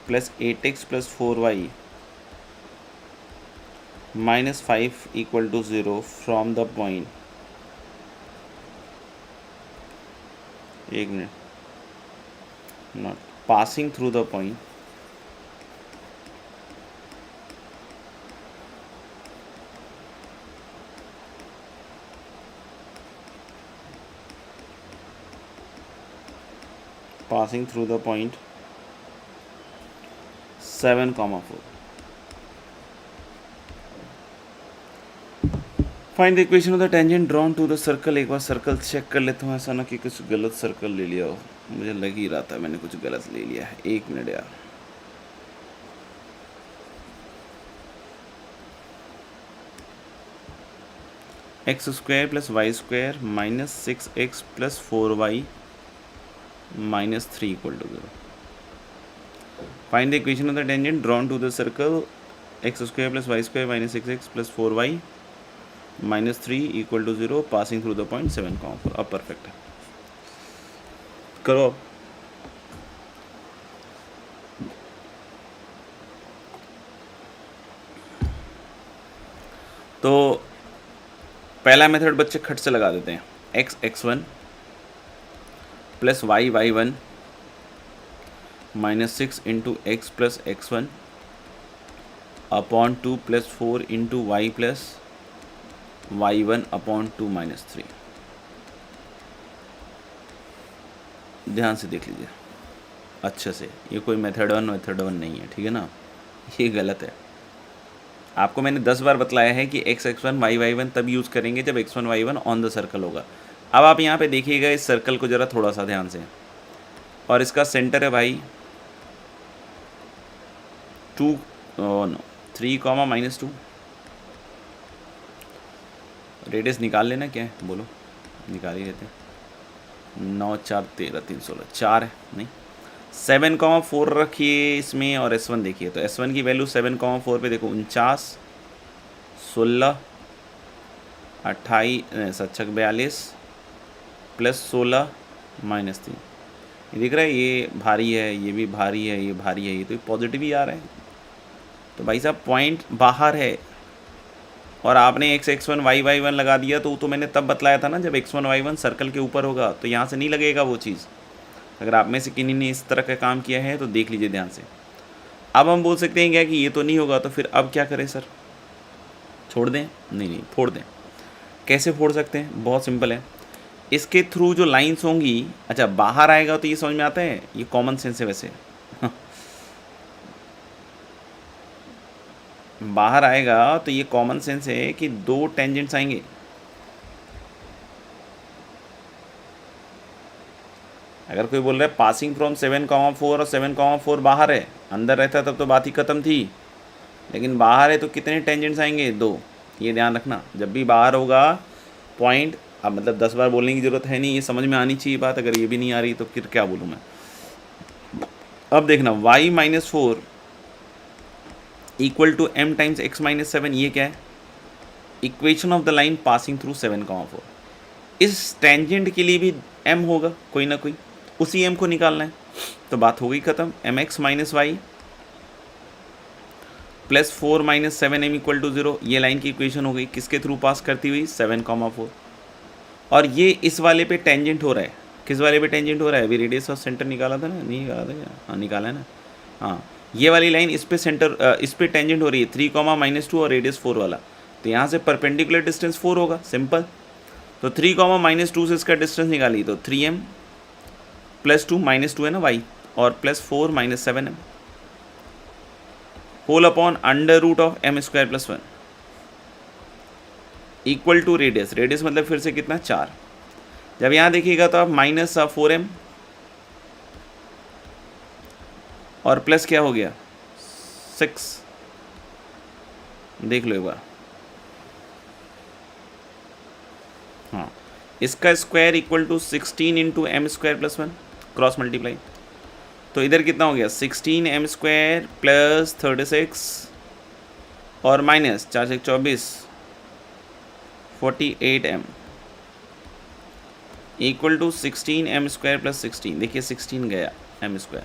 plus 8x plus 4y minus 5 equal to 0 from the point, एक minute, not passing through the point passing through the point 7,4. Find the equation of the tangent drawn to the circle. एक बार circle check कर लेता हूँ, ऐसा ना कि कुछ गलत सर्कल ले लिया हो. मुझे लग ही रहा था मैंने कुछ गलत ले लिया है. 1 मिनट यार. X square plus Y square minus 6x plus 4y minus 3 equal to 0. Find the equation of the tangent drawn to the circle x square plus Y square minus 6x plus 4y minus 3 equal to 0 passing through the point 7,4. अब perfect है. करो. तो पहला method बच्चे खट से लगा देते हैं. x1 plus y1 minus 6 into x plus x1 upon 2 plus 4 into y plus y1 upon 2 minus 3. ध्यान से देख लीजिए अच्छे से. ये कोई मेथड वन नहीं है, ठीक है ना. ये गलत है. आपको मैंने 10 बार बतलाया है कि x1 y1 तब यूज़ करेंगे जब x1 y1 on the circle होगा. अब आप यहाँ पे देखिएगा इस सर्कल को ज़रा थोड़ा सा ध्यान से. और इसका सेंटर है भाई 3,-2. रेडियस निकाल लेना. क्या है बोलो, निकाल ही लेते. 9, 4, 13, 3, 16 4 है नहीं. 7,4 रखिए इसमें और S1 देखिए. तो S1 की वैल्यू 7,4 पे देखो 49, 16, 28, 42 प्लस 16 माइनस 3. ये दिख रहा है, ये भारी है, ये भी भारी है, ये भारी है, ये तो पॉजिटिव ही आ रहा है. तो भाई साहब पॉइंट बाहर है और आपने x1 y1 लगा दिया. तो मैंने तब बतलाया था ना जब x1 y1 सर्कल के ऊपर होगा. तो यहाँ से नहीं लगेगा वो चीज़. अगर आप में से किन्हीं ने इस तरह का काम किया है तो देख लीजिए ध्यान से. अब हम बोल सकते हैं क्या कि ये तो नहीं होगा. तो फिर अब क्या करें सर, छोड़ दें? नहीं, फोड़ दें. कैसे फोड़ सकते हैं? बहुत सिंपल है. इसके थ्रू जो लाइंस होंगी, अच्छा बाहर आएगा तो ये समझ में आता है, ये कॉमन सेंस है वैसे. बाहर आएगा तो ये कॉमन सेंस है कि 2 टेंजेंट्स आएंगे. अगर कोई बोल रहा है पासिंग फ्रॉम 7,4 और 7,4 बाहर है, अंदर रहता तब तो बात ही ख़त्म थी. लेकिन बाहर है तो कितने टेंजेंट्स आएंगे? 2. ये ध्यान रखना. जब भी बाहर होगा पॉइंट, अब मतलब 10 बार बोलने की ज़रूरत है नहीं, ये समझ में आनी चाहिए बात. अगर ये भी नहीं आ रही तो फिर क्या बोलूँ मैं. अब देखना y-4 equal to m times x-7. ये क्या है? Equation of the line passing through 7,4. इस टेंजेंट के लिए भी m होगा कोई ना कोई, उसी m को निकालना है. तो बात हो गई ख़त्म. mx minus y plus 4 minus 7m equal to 0. ये लाइन की इक्वेशन हो गई. किसके थ्रू पास करती हुई? 7,4. और ये इस वाले पे टेंजेंट हो रहा है. किस वाले पे टेंजेंट हो रहा है? अभी रेडियस ऑफ सेंटर निकाला था ना, नहीं निकाला था क्या? हाँ निकाला है ना. हाँ ये वाली लाइन इस पे सेंटर, इस पे टेंजेंट हो रही है 3,-2 और रेडियस 4 वाला. तो यहाँ से परपेंडिकुलर डिस्टेंस 4 होगा. सिंपल. तो 3,-2 से इसका डिस्टेंस निकाली तो 3m प्लस 2 माइनस 2 है ना y, और plus 4 minus 7m whole upon under root of m² plus 1 equal to radius. Radius मतलब फिर से कितना? 4. जब यहाँ देखिएगा तो आप माइनस 4m और प्लस क्या हो गया? 6. देख लो एक बार. हाँ इसका square equal to 16 into m² plus 1 cross multiply. तो इधर कितना हो गया? 16m² प्लस 36 और माइनस 4 से 24 48m equal to 16m² plus 16. देखिए 16 गया m²,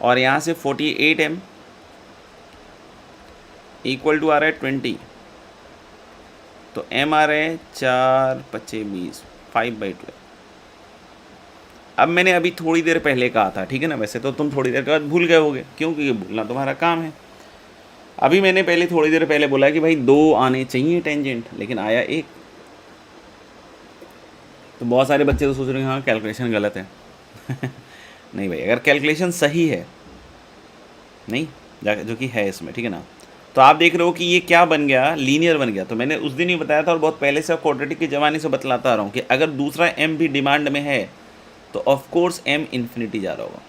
और यहाँ से 48m इक्वल टू आ रहा है 20. तो m आ रहा है 4×5 = 5/12. अब मैंने अभी थोड़ी देर पहले कहा था, ठीक है ना. वैसे तो तुम थोड़ी देर के बाद भूल गए होगे, क्योंकि ये भूलना तुम्हारा काम है. अभी मैंने पहले थोड़ी देर पहले बोला कि भाई 2 आने चाहिए टेंजेंट, लेकिन आया 1. तो बहुत सारे बच्चे तो सोच रहे हैं हाँ कैलकुलेशन गलत है. नहीं भाई, अगर कैलकुलेशन सही है, नहीं जो कि है इसमें, ठीक है ना, तो आप देख रहे हो कि ये क्या बन गया, लीनियर बन गया। तो मैंने उस दिन ही बताया था और बहुत पहले से क्वाड्रेटिक के ज़माने से बतलाता आ रहा हूँ कि अगर दूसरा एम भी डिमांड में है तो ऑफ कोर्स एम इन्फिनिटी जा रहा होगा।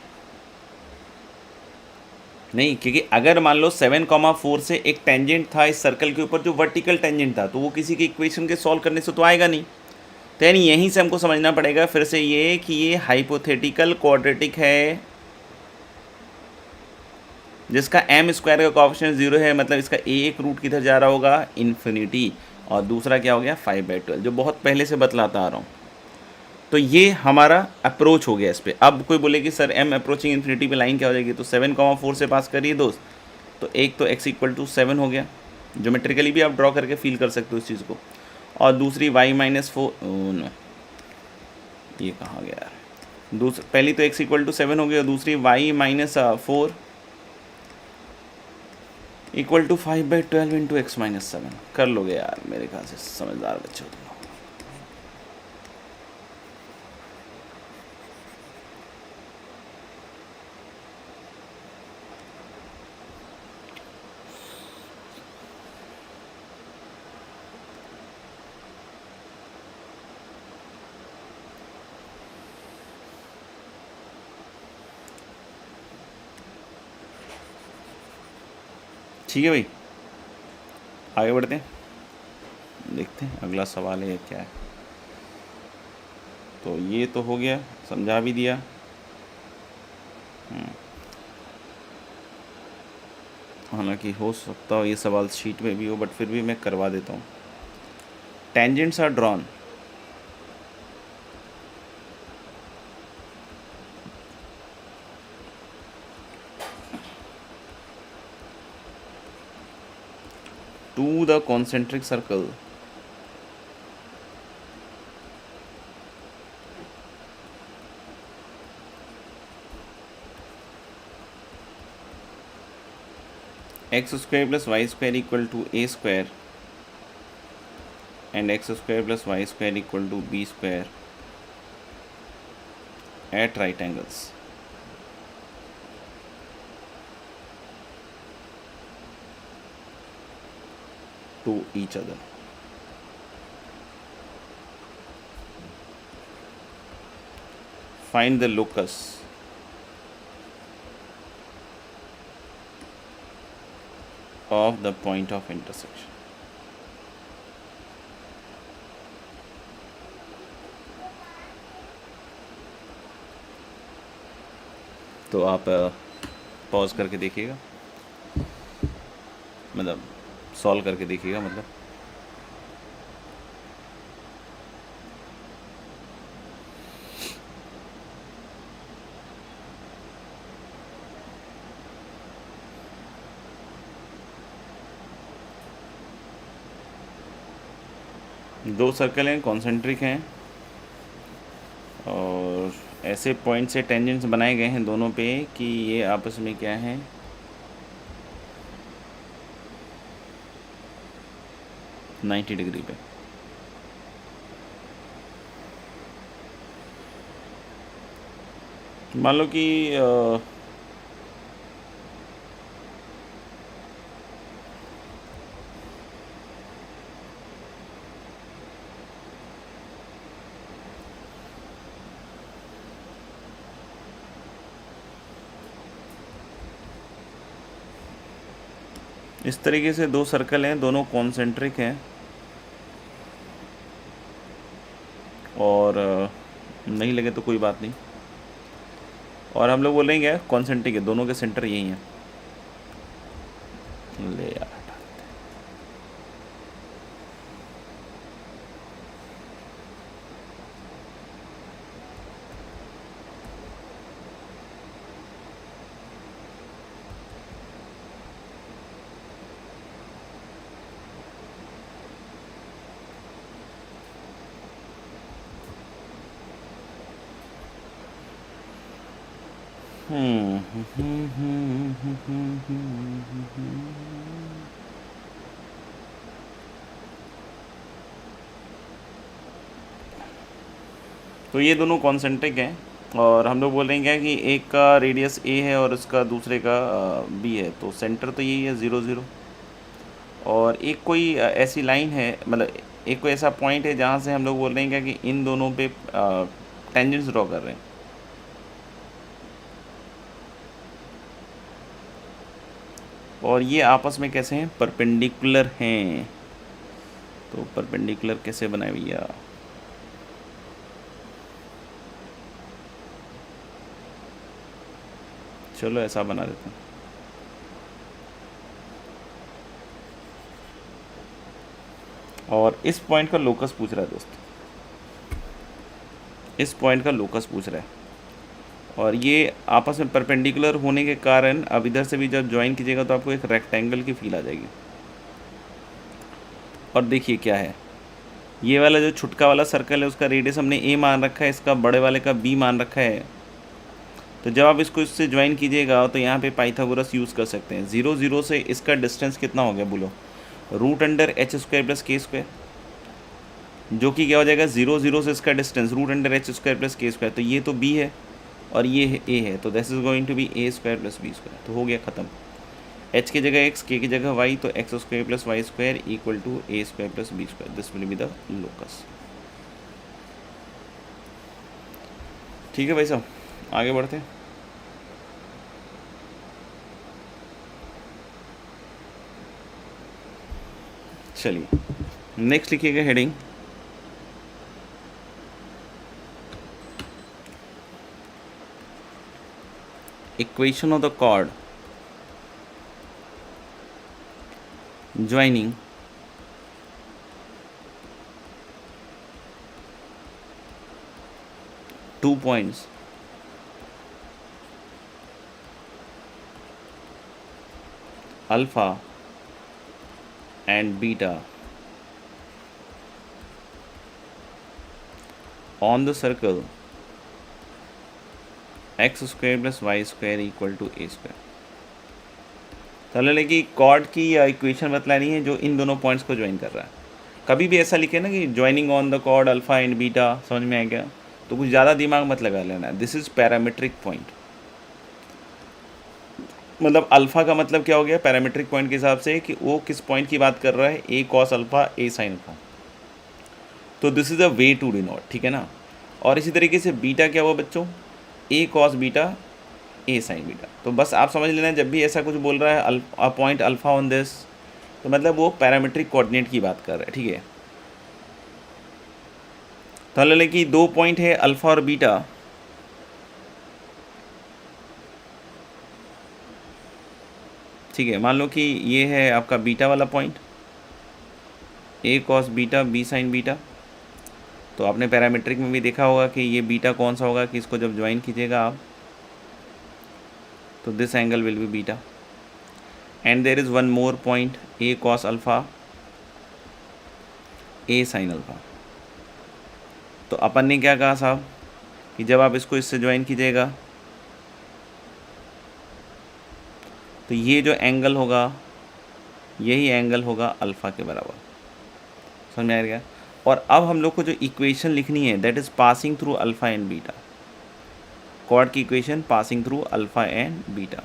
नहीं, क्योंकि अगर मान लो 7,4 से एक टेंजेंट था इस सर्कल के ऊपर जो वर्टिकल टेंजेंट था, तो वो किसी की इक्वेशन के सॉल्व करने से तो आएगा नहीं। तो यानी यहीं से हमको समझना पड़ेगा फिर से ये कि ये हाइपोथेटिकल क्वाड्रेटिक है जिसका एम स्क्वायर का कोएफिशिएंट 0 है, मतलब इसका एक रूट किधर जा रहा होगा, इन्फिनिटी। और दूसरा क्या हो गया, 5/12, जो बहुत पहले से बतलाता आ रहा हूँ। तो ये हमारा अप्रोच हो गया इस पर। अब कोई बोले कि सर एम अप्रोचिंग इन्फिनिटी पे लाइन क्या हो जाएगी, तो 7,4 से पास करिए दोस्त, तो एक तो x = 7 हो गया, ज्योमेट्रिकली भी आप ड्रॉ करके फील कर सकते हो इस चीज़ को। और दूसरी y-4, नो ये कहाँ गया यार, पहली तो x = 7 हो गई और दूसरी y-4 = 5/12 इंटू x-7। कर लोगे यार मेरे ख्याल से, समझदार बच्चे हो तुम। ठीक है भाई, आगे बढ़ते हैं, देखते हैं अगला सवाल है क्या है। तो ये तो हो गया, समझा भी दिया। हालांकि हो सकता हो ये सवाल शीट में भी हो, बट फिर भी मैं करवा देता हूँ। Tangents are drawn to the concentric circle x² + y² = a² and x² + y² = b² at right angles. To each other. Find the locus of the point of intersection. तो आप पॉज करके देखिएगा, मतलब सॉल्व करके देखिएगा, मतलब दो सर्कल हैं, कॉन्सेंट्रिक हैं और ऐसे पॉइंट से टेंजेंट्स बनाए गए हैं दोनों पे कि ये आपस में क्या है, 90 डिग्री पे। मान लो कि इस तरीके से दो सर्कल हैं, दोनों कॉन्सेंट्रिक हैं और नहीं लगे तो कोई बात नहीं, और हम लोग बोलेंगे कॉन्सेंट्रिक है, दोनों के सेंटर यही हैं। ले यार, तो ये दोनों कॉन्सेंट्रिक हैं और हम लोग बोल रहे हैं क्या कि एक का रेडियस ए है और उसका दूसरे का बी है, तो सेंटर तो यही है 0 0। और एक कोई ऐसी लाइन है, मतलब एक कोई ऐसा पॉइंट है जहाँ से हम लोग बोल रहे हैं क्या कि इन दोनों पे टेंजेंट्स ड्रॉ कर रहे हैं। और ये आपस में कैसे हैं, परपेंडिकुलर हैं। तो परपेंडिकुलर कैसे बनाए भैया, चलो ऐसा बना देते हैं। और इस पॉइंट का लोकस पूछ रहा है दोस्त, इस पॉइंट का लोकस पूछ रहा है। और ये आपस में परपेंडिकुलर होने के कारण अब इधर से भी जब ज्वाइन कीजिएगा तो आपको एक रेक्टेंगल की फील आ जाएगी। और देखिए क्या है, ये वाला जो छुटका वाला सर्कल है उसका रेडियस हमने ए मान रखा है, इसका बड़े वाले का बी मान रखा है। तो जब आप इसको इससे ज्वाइन कीजिएगा तो यहाँ पे पाइथागोरस यूज़ कर सकते हैं। 0 0 से इसका डिस्टेंस कितना हो गया बोलो, √h² + k², जो कि क्या हो जाएगा 0 0 से इसका डिस्टेंस √h² + k²। तो ये तो b है और ये ए है, तो this is going to be a² + b²। तो हो गया ख़त्म, h की जगह x, k की जगह y, तो x² + y² = a² + b²। This will be the locus. ठीक है भाई साहब, आगे बढ़ते हैं। चलिए नेक्स्ट लिखिएगा heading, equation of the chord joining two points alpha and beta on the circle x² + y² = a²। चलो कि कॉर्ड की इक्वेशन बतलानी है जो इन दोनों पॉइंट्स को ज्वाइन कर रहा है। कभी भी ऐसा लिखे ना कि joining on the chord alpha and beta, समझ में आ गया? तो कुछ ज़्यादा दिमाग मत लगा लेना, दिस इज़ पैरामीट्रिक पॉइंट। मतलब अल्फ़ा का मतलब क्या हो गया पैरामीट्रिक पॉइंट के हिसाब से, कि वो किस पॉइंट की बात कर रहा है, a cos alpha a sin alpha. तो this is a way to denote, ठीक है ना। और इसी तरीके से बीटा क्या हुआ बच्चों, a cos beta a sin beta. तो बस आप समझ लेना जब भी ऐसा कुछ बोल रहा है a point alpha on this, तो मतलब वो पैरामीट्रिक कोऑर्डिनेट की बात कर रहा है, ठीक है। तो ले कि दो पॉइंट है अल्फ़ा और बीटा, ठीक है। मान लो कि ये है आपका बीटा वाला point, a cos beta b sin beta. तो आपने पैरामीट्रिक में भी देखा होगा कि ये बीटा कौन सा होगा, कि इसको जब ज्वाइन कीजिएगा आप तो this angle will be beta. And there is one more point a cos alpha a sin alpha. तो अपन ने क्या कहा साहब कि जब आप इसको इससे ज्वाइन कीजिएगा तो ये जो एंगल होगा यही एंगल होगा अल्फ़ा के बराबर, समझ में आ गया। और अब हम लोग को जो इक्वेशन लिखनी है that is passing through alpha and beta, chord की equation passing through alpha and beta.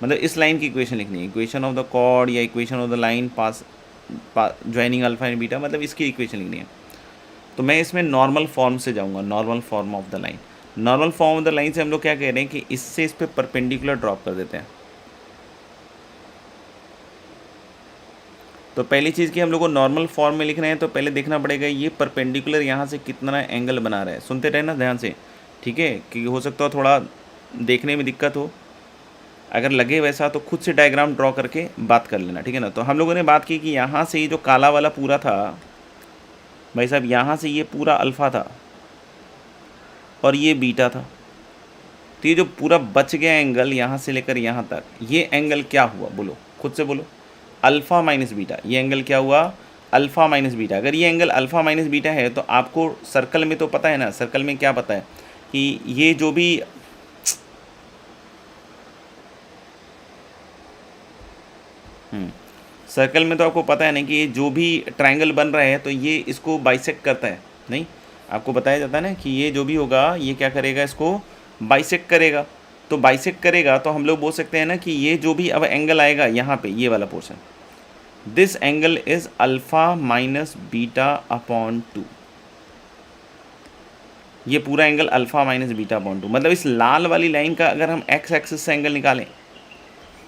मतलब इस लाइन की इक्वेशन लिखनी है, इक्वेशन ऑफ द कॉर्ड या equation of the line pass joining alpha and beta, मतलब इसकी इक्वेशन लिखनी है। तो मैं इसमें नॉर्मल फॉर्म से जाऊँगा, normal form of the line. Normal form of the line से हम लोग क्या कह रहे हैं कि इससे इस पर परपेंडिकुलर ड्रॉप कर देते हैं। तो पहली चीज़ कि हम लोग को नॉर्मल फॉर्म में लिखना है तो पहले देखना पड़ेगा ये परपेंडिकुलर यहाँ से कितना एंगल बना रहा है। सुनते रहना ध्यान से, ठीक है, कि हो सकता है थोड़ा देखने में दिक्कत हो, अगर लगे वैसा तो खुद से डायग्राम ड्रॉ करके बात कर लेना, ठीक है ना। तो हम लोगों ने बात की कि यहाँ से ये जो काला वाला पूरा था भाई साहब, यहाँ से ये पूरा अल्फ़ा था और ये बीटा था। तो ये जो पूरा बच गया एंगल यहाँ से लेकर यहाँ तक, ये एंगल क्या हुआ बोलो, खुद से बोलो, अल्फ़ा माइनस बीटा। ये एंगल क्या हुआ, अल्फ़ा माइनस बीटा। अगर ये एंगल अल्फ़ा माइनस बीटा है तो आपको सर्कल में तो पता है ना, सर्कल में क्या पता है कि ये जो भी सर्कल में तो आपको पता है ना कि ये जो भी ट्रायंगल बन रहा है तो ये इसको बाइसेक्ट करता है, नहीं आपको बताया जाता है ना कि ये जो भी होगा ये क्या करेगा, इसको बाइसेक्ट करेगा। तो बाइसेक्ट करेगा तो हम लोग बोल सकते हैं ना कि ये जो भी अब एंगल आएगा यहाँ पे, ये वाला portion, this angle is alpha minus beta upon 2। ये पूरा angle alpha minus beta upon 2, मतलब इस लाल वाली लाइन का अगर हम एक्स एक्सिस से एंगल निकालें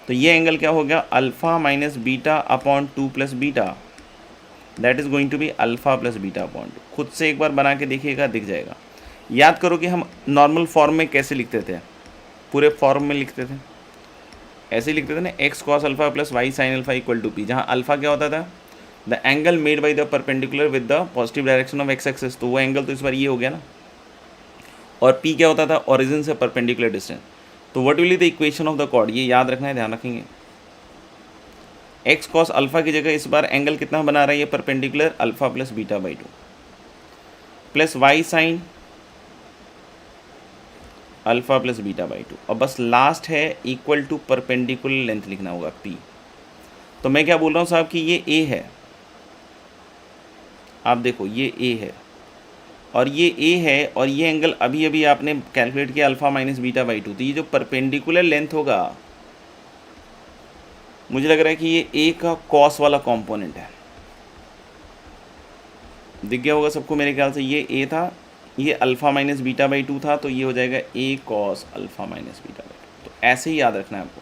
तो ये एंगल क्या हो गया, alpha minus beta upon 2 plus beta, that is going to be alpha plus beta upon 2। खुद से एक बार बना के देखिएगा, दिख जाएगा। याद करो कि हम नॉर्मल फॉर्म में कैसे लिखते थे, पूरे फॉर्म में लिखते थे, ऐसे ही लिखते थे ना, x cos alpha plus y sine alpha equal to p, जहाँ अल्फा क्या होता था, the angle made by the perpendicular with the positive direction of x axis, तो वो एंगल तो इस बार ये हो गया ना। और पी क्या होता था, ओरिजिन से परपेंडिकुलर डिस्टेंस। तो what will be the equation of the chord, ये याद रखना है, ध्यान रखेंगे। एक्स कॉस अल्फा की जगह इस बार एंगल कितना बना रहा है ये, perpendicular alpha plus beta by 2 plus y sine alpha plus beta by 2, और बस लास्ट है इक्वल टू परपेंडिकुलर लेंथ लिखना होगा पी। तो मैं क्या बोल रहा हूँ साहब कि ये ए है, आप देखो ये ए है और ये ए है, और ये एंगल अभी अभी आपने कैलकुलेट किया अल्फा माइनस बीटा बाई 2, तो ये जो परपेंडिकुलर लेंथ होगा, मुझे लग रहा है कि ये ए का कॉस वाला कंपोनेंट है। दिख गया होगा सबको मेरे ख्याल से, ये ए था, ये अल्फ़ा माइनस बीटा बाई 2 था, तो ये हो जाएगा a cos alpha minus beta by 2। तो ऐसे ही याद रखना है आपको,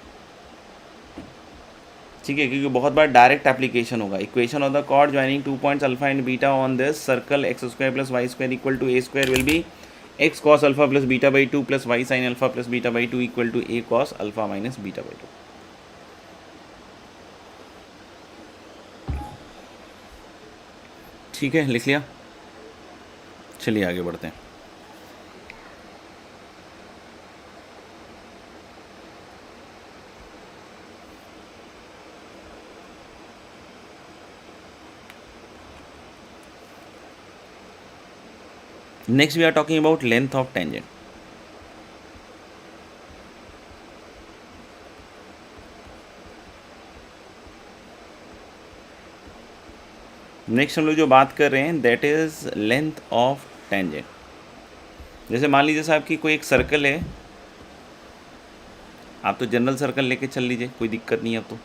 ठीक है, क्योंकि बहुत बार डायरेक्ट एप्लीकेशन होगा। Equation of the chord joining 2 points alpha and beta on this circle x square plus Y square equal to A square will be x cos alpha plus beta by 2 plus y sine alpha plus beta by 2 equal to a cos alpha minus beta by 2। ठीक है, लिख लिया। चलिए आगे बढ़ते हैं। Next we are talking about length of tangent. Next हम लोग जो बात कर रहे हैं that is length of tangent. जैसे मान लीजिए साहब कि कोई एक सर्कल है, आप तो जनरल सर्कल लेके चल लीजिए, कोई दिक्कत नहीं है। अब तो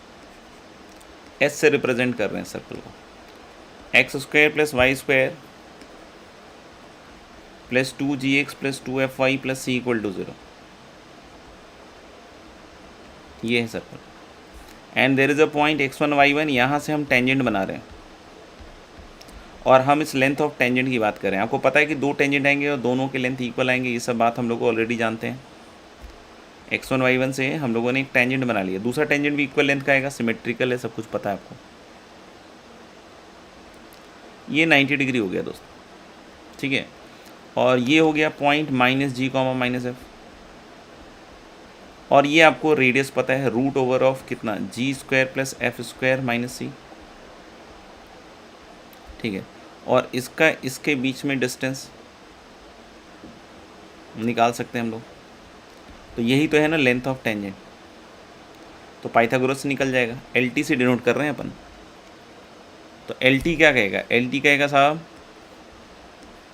एस से रिप्रेजेंट कर रहे हैं सर्कल को, x square plus Y square plus 2gx plus 2fy plus c equal to 0, ये है circle. And there is a point x1 y1, यहाँ से हम टेंजेंट बना रहे हैं और हम इस लेंथ ऑफ टेंजेंट की बात कर रहे हैं। आपको पता है कि 2 टेंजेंट आएंगे और दोनों के लेंथ इक्वल आएंगे, ये सब बात हम लोग ऑलरेडी जानते हैं। x1 y1 से हम लोगों ने एक टेंजेंट बना लिया, दूसरा टेंजेंट भी इक्वल लेंथ का आएगा, सिमेट्रिकल है, सब कुछ पता है आपको। ये 90 डिग्री हो गया दोस्त, ठीक है। और ये हो गया पॉइंट माइनस जी कॉमा माइनस एफ, और ये आपको रेडियस पता है, रूट ओवर ऑफ कितना, g square plus f square minus c, ठीक है। और इसका इसके बीच में डिस्टेंस निकाल सकते हैं हम लोग, तो यही तो है ना लेंथ ऑफ टेंजेंट। तो पाइथागोरस से निकल जाएगा, एल टी से डिनोट कर रहे हैं अपन। तो एल टी क्या कहेगा, एल टी कहेगा साहब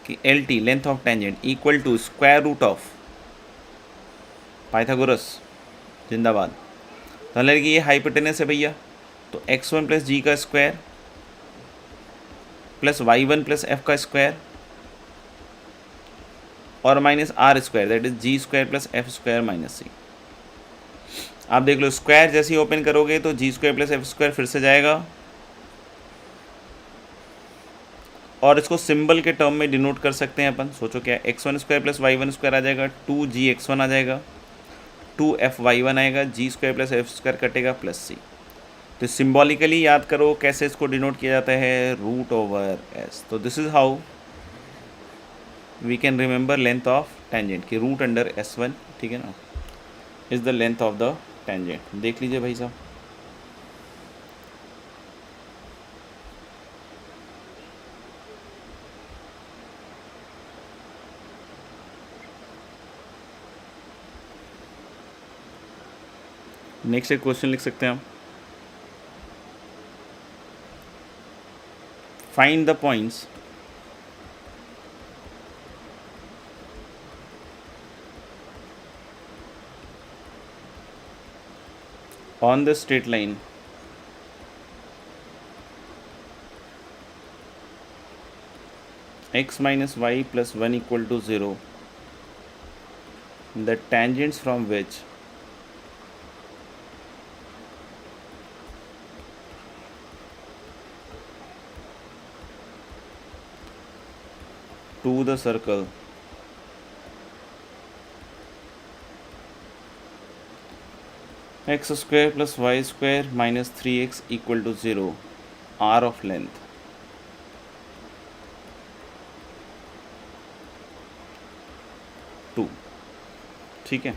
कि L T length of tangent equal to square root of, Pythagoras जिंदाबाद। तो लगे ये हाइपोटेनस है भैया, तो x1 प्लस जी का square plus y1 plus f का स्क्वायर और minus are square, that is g square plus f square minus c. आप देख लो, स्क्वायर जैसे ही ओपन करोगे तो g square plus f square फिर से जाएगा, और इसको सिंबल के टर्म में डिनोट कर सकते हैं अपन। सोचो क्या, x1 square plus y1 square आ जाएगा, 2gx1 आ जाएगा, 2fy1 आएगा, जी स्क्वायर प्लस एफ स्क्वायर कटेगा प्लस सी। तो सिम्बॉलिकली याद करो कैसे इसको डिनोट किया जाता है, रूट ओवर एस। तो this is how we can remember length of tangent की रूट अंडर S1, ठीक है ना, is the length of the tangent. देख लीजिए भाई साहब। नेक्स्ट एक क्वेश्चन लिख सकते हैं हम, find the points on the straight line x minus y plus 1 equal to 0, the tangents from which to the circle x square plus y square minus 3x equal to 0 are of length 2। ठीक है,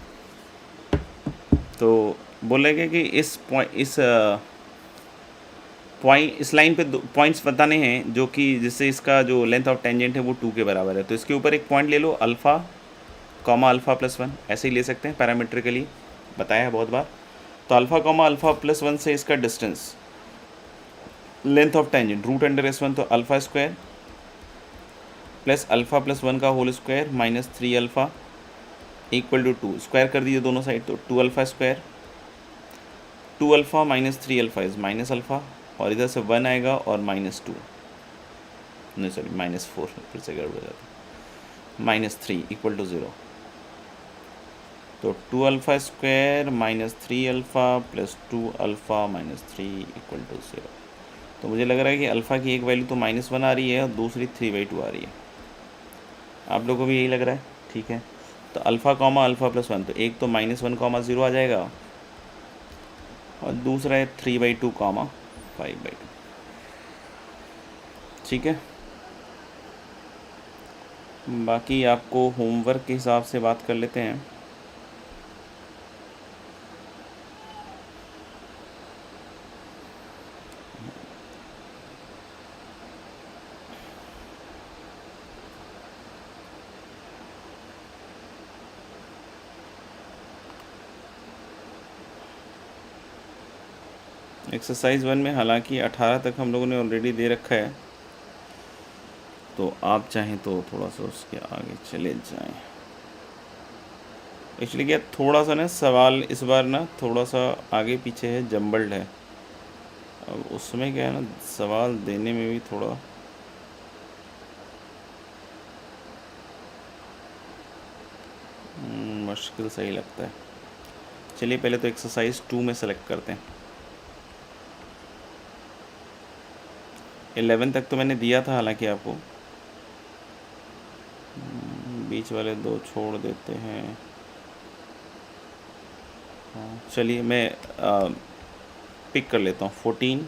तो बोलेंगे कि इस line पे दो points बताने हैं जो कि जिससे इसका जो लेंथ ऑफ टेंजेंट है वो 2 के बराबर है। तो इसके ऊपर एक पॉइंट ले लो अल्फ़ा कॉमा अल्फ़ा प्लस 1, ऐसे ही ले सकते हैं, पैरामीट्रिकली बताया है बहुत बार। तो अल्फ़ा कॉमा अल्फ़ा प्लस 1 से इसका distance length of tangent root under S1, तो alpha square plus alpha plus 1 का whole square minus 3 alpha equal to 2, square कर दीजिए दोनों साइड, तो 2 alpha square, 2 alpha minus 3 alpha is minus alpha, और इधर से 1 आएगा और माइनस 2, नहीं सॉरी माइनस 4, फिर से गड़बड़ हो जाता है, माइनस 3 इक्वल टू 0। तो 2 alpha square minus 3 alpha plus 2 alpha minus 3 equal to 0। तो मुझे लग रहा है कि अल्फ़ा की एक वैल्यू तो -1 आ रही है और दूसरी 3/2 आ रही है। आप लोगों को भी यही लग रहा है? ठीक है, तो अल्फ़ा कॉमा अल्फ़ा प्लस 1, तो एक तो -1 कॉमा 0 आ जाएगा और दूसरा है 3/2 कॉमा 5/2। ठीक है, बाकी आपको होमवर्क के हिसाब से बात कर लेते हैं। एक्सरसाइज 1 में हालांकि 18 तक हम लोगों ने ऑलरेडी दे रखा है, तो आप चाहें तो थोड़ा सा उसके आगे चले जाएं। एक्चुअली क्या थोड़ा सा ना सवाल इस बार ना थोड़ा सा आगे पीछे है, जम्बल्ड है। अब उसमें क्या है ना, सवाल देने में भी थोड़ा मुश्किल सही लगता है। चलिए पहले तो एक्सरसाइज 2 में सेलेक्ट करते हैं। 11 तक तो मैंने दिया था हालांकि आपको, बीच वाले 2 छोड़ देते हैं। हाँ चलिए मैं पिक कर लेता हूँ 14,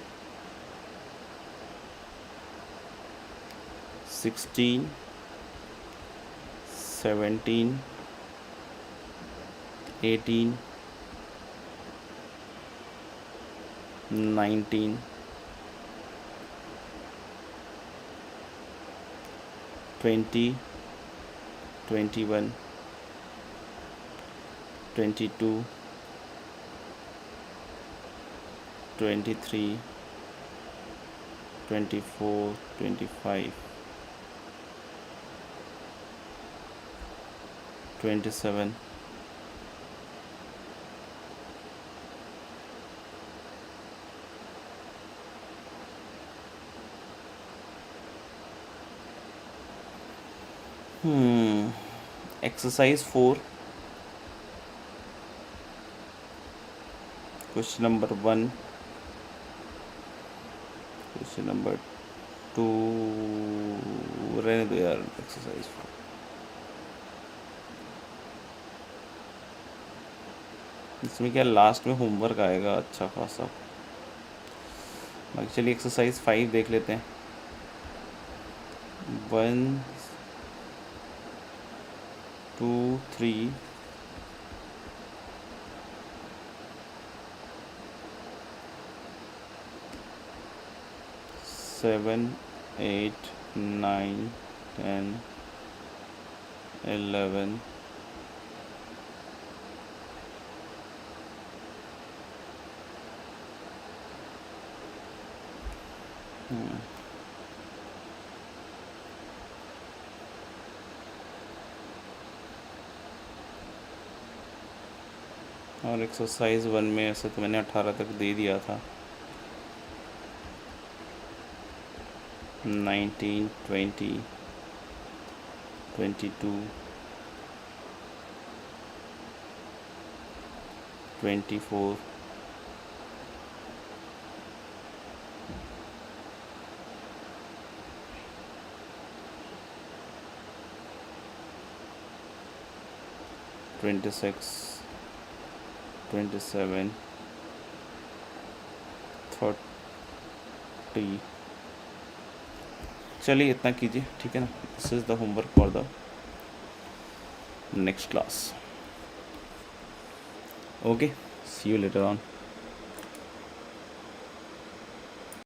16, 17, 18, 19, 20, 21, 22, 23, 24, 25, 27, exercise 4 question number 1, question number 2 रहने दो यार, एक्सरसाइज 4 इसमें क्या लास्ट में होमवर्क आएगा अच्छा खासा। बाकी चलिए एक्सरसाइज 5 देख लेते हैं। 1 2 3 7 8 9 10 11 और एक्सरसाइज 1 में ऐसे तो मैंने 18 तक दे दिया था। 19, 20, 22, 24, 26, 27, 30। चलिए इतना कीजिए, ठीक है ना। This is the homework for the next class. Okay, see you later on.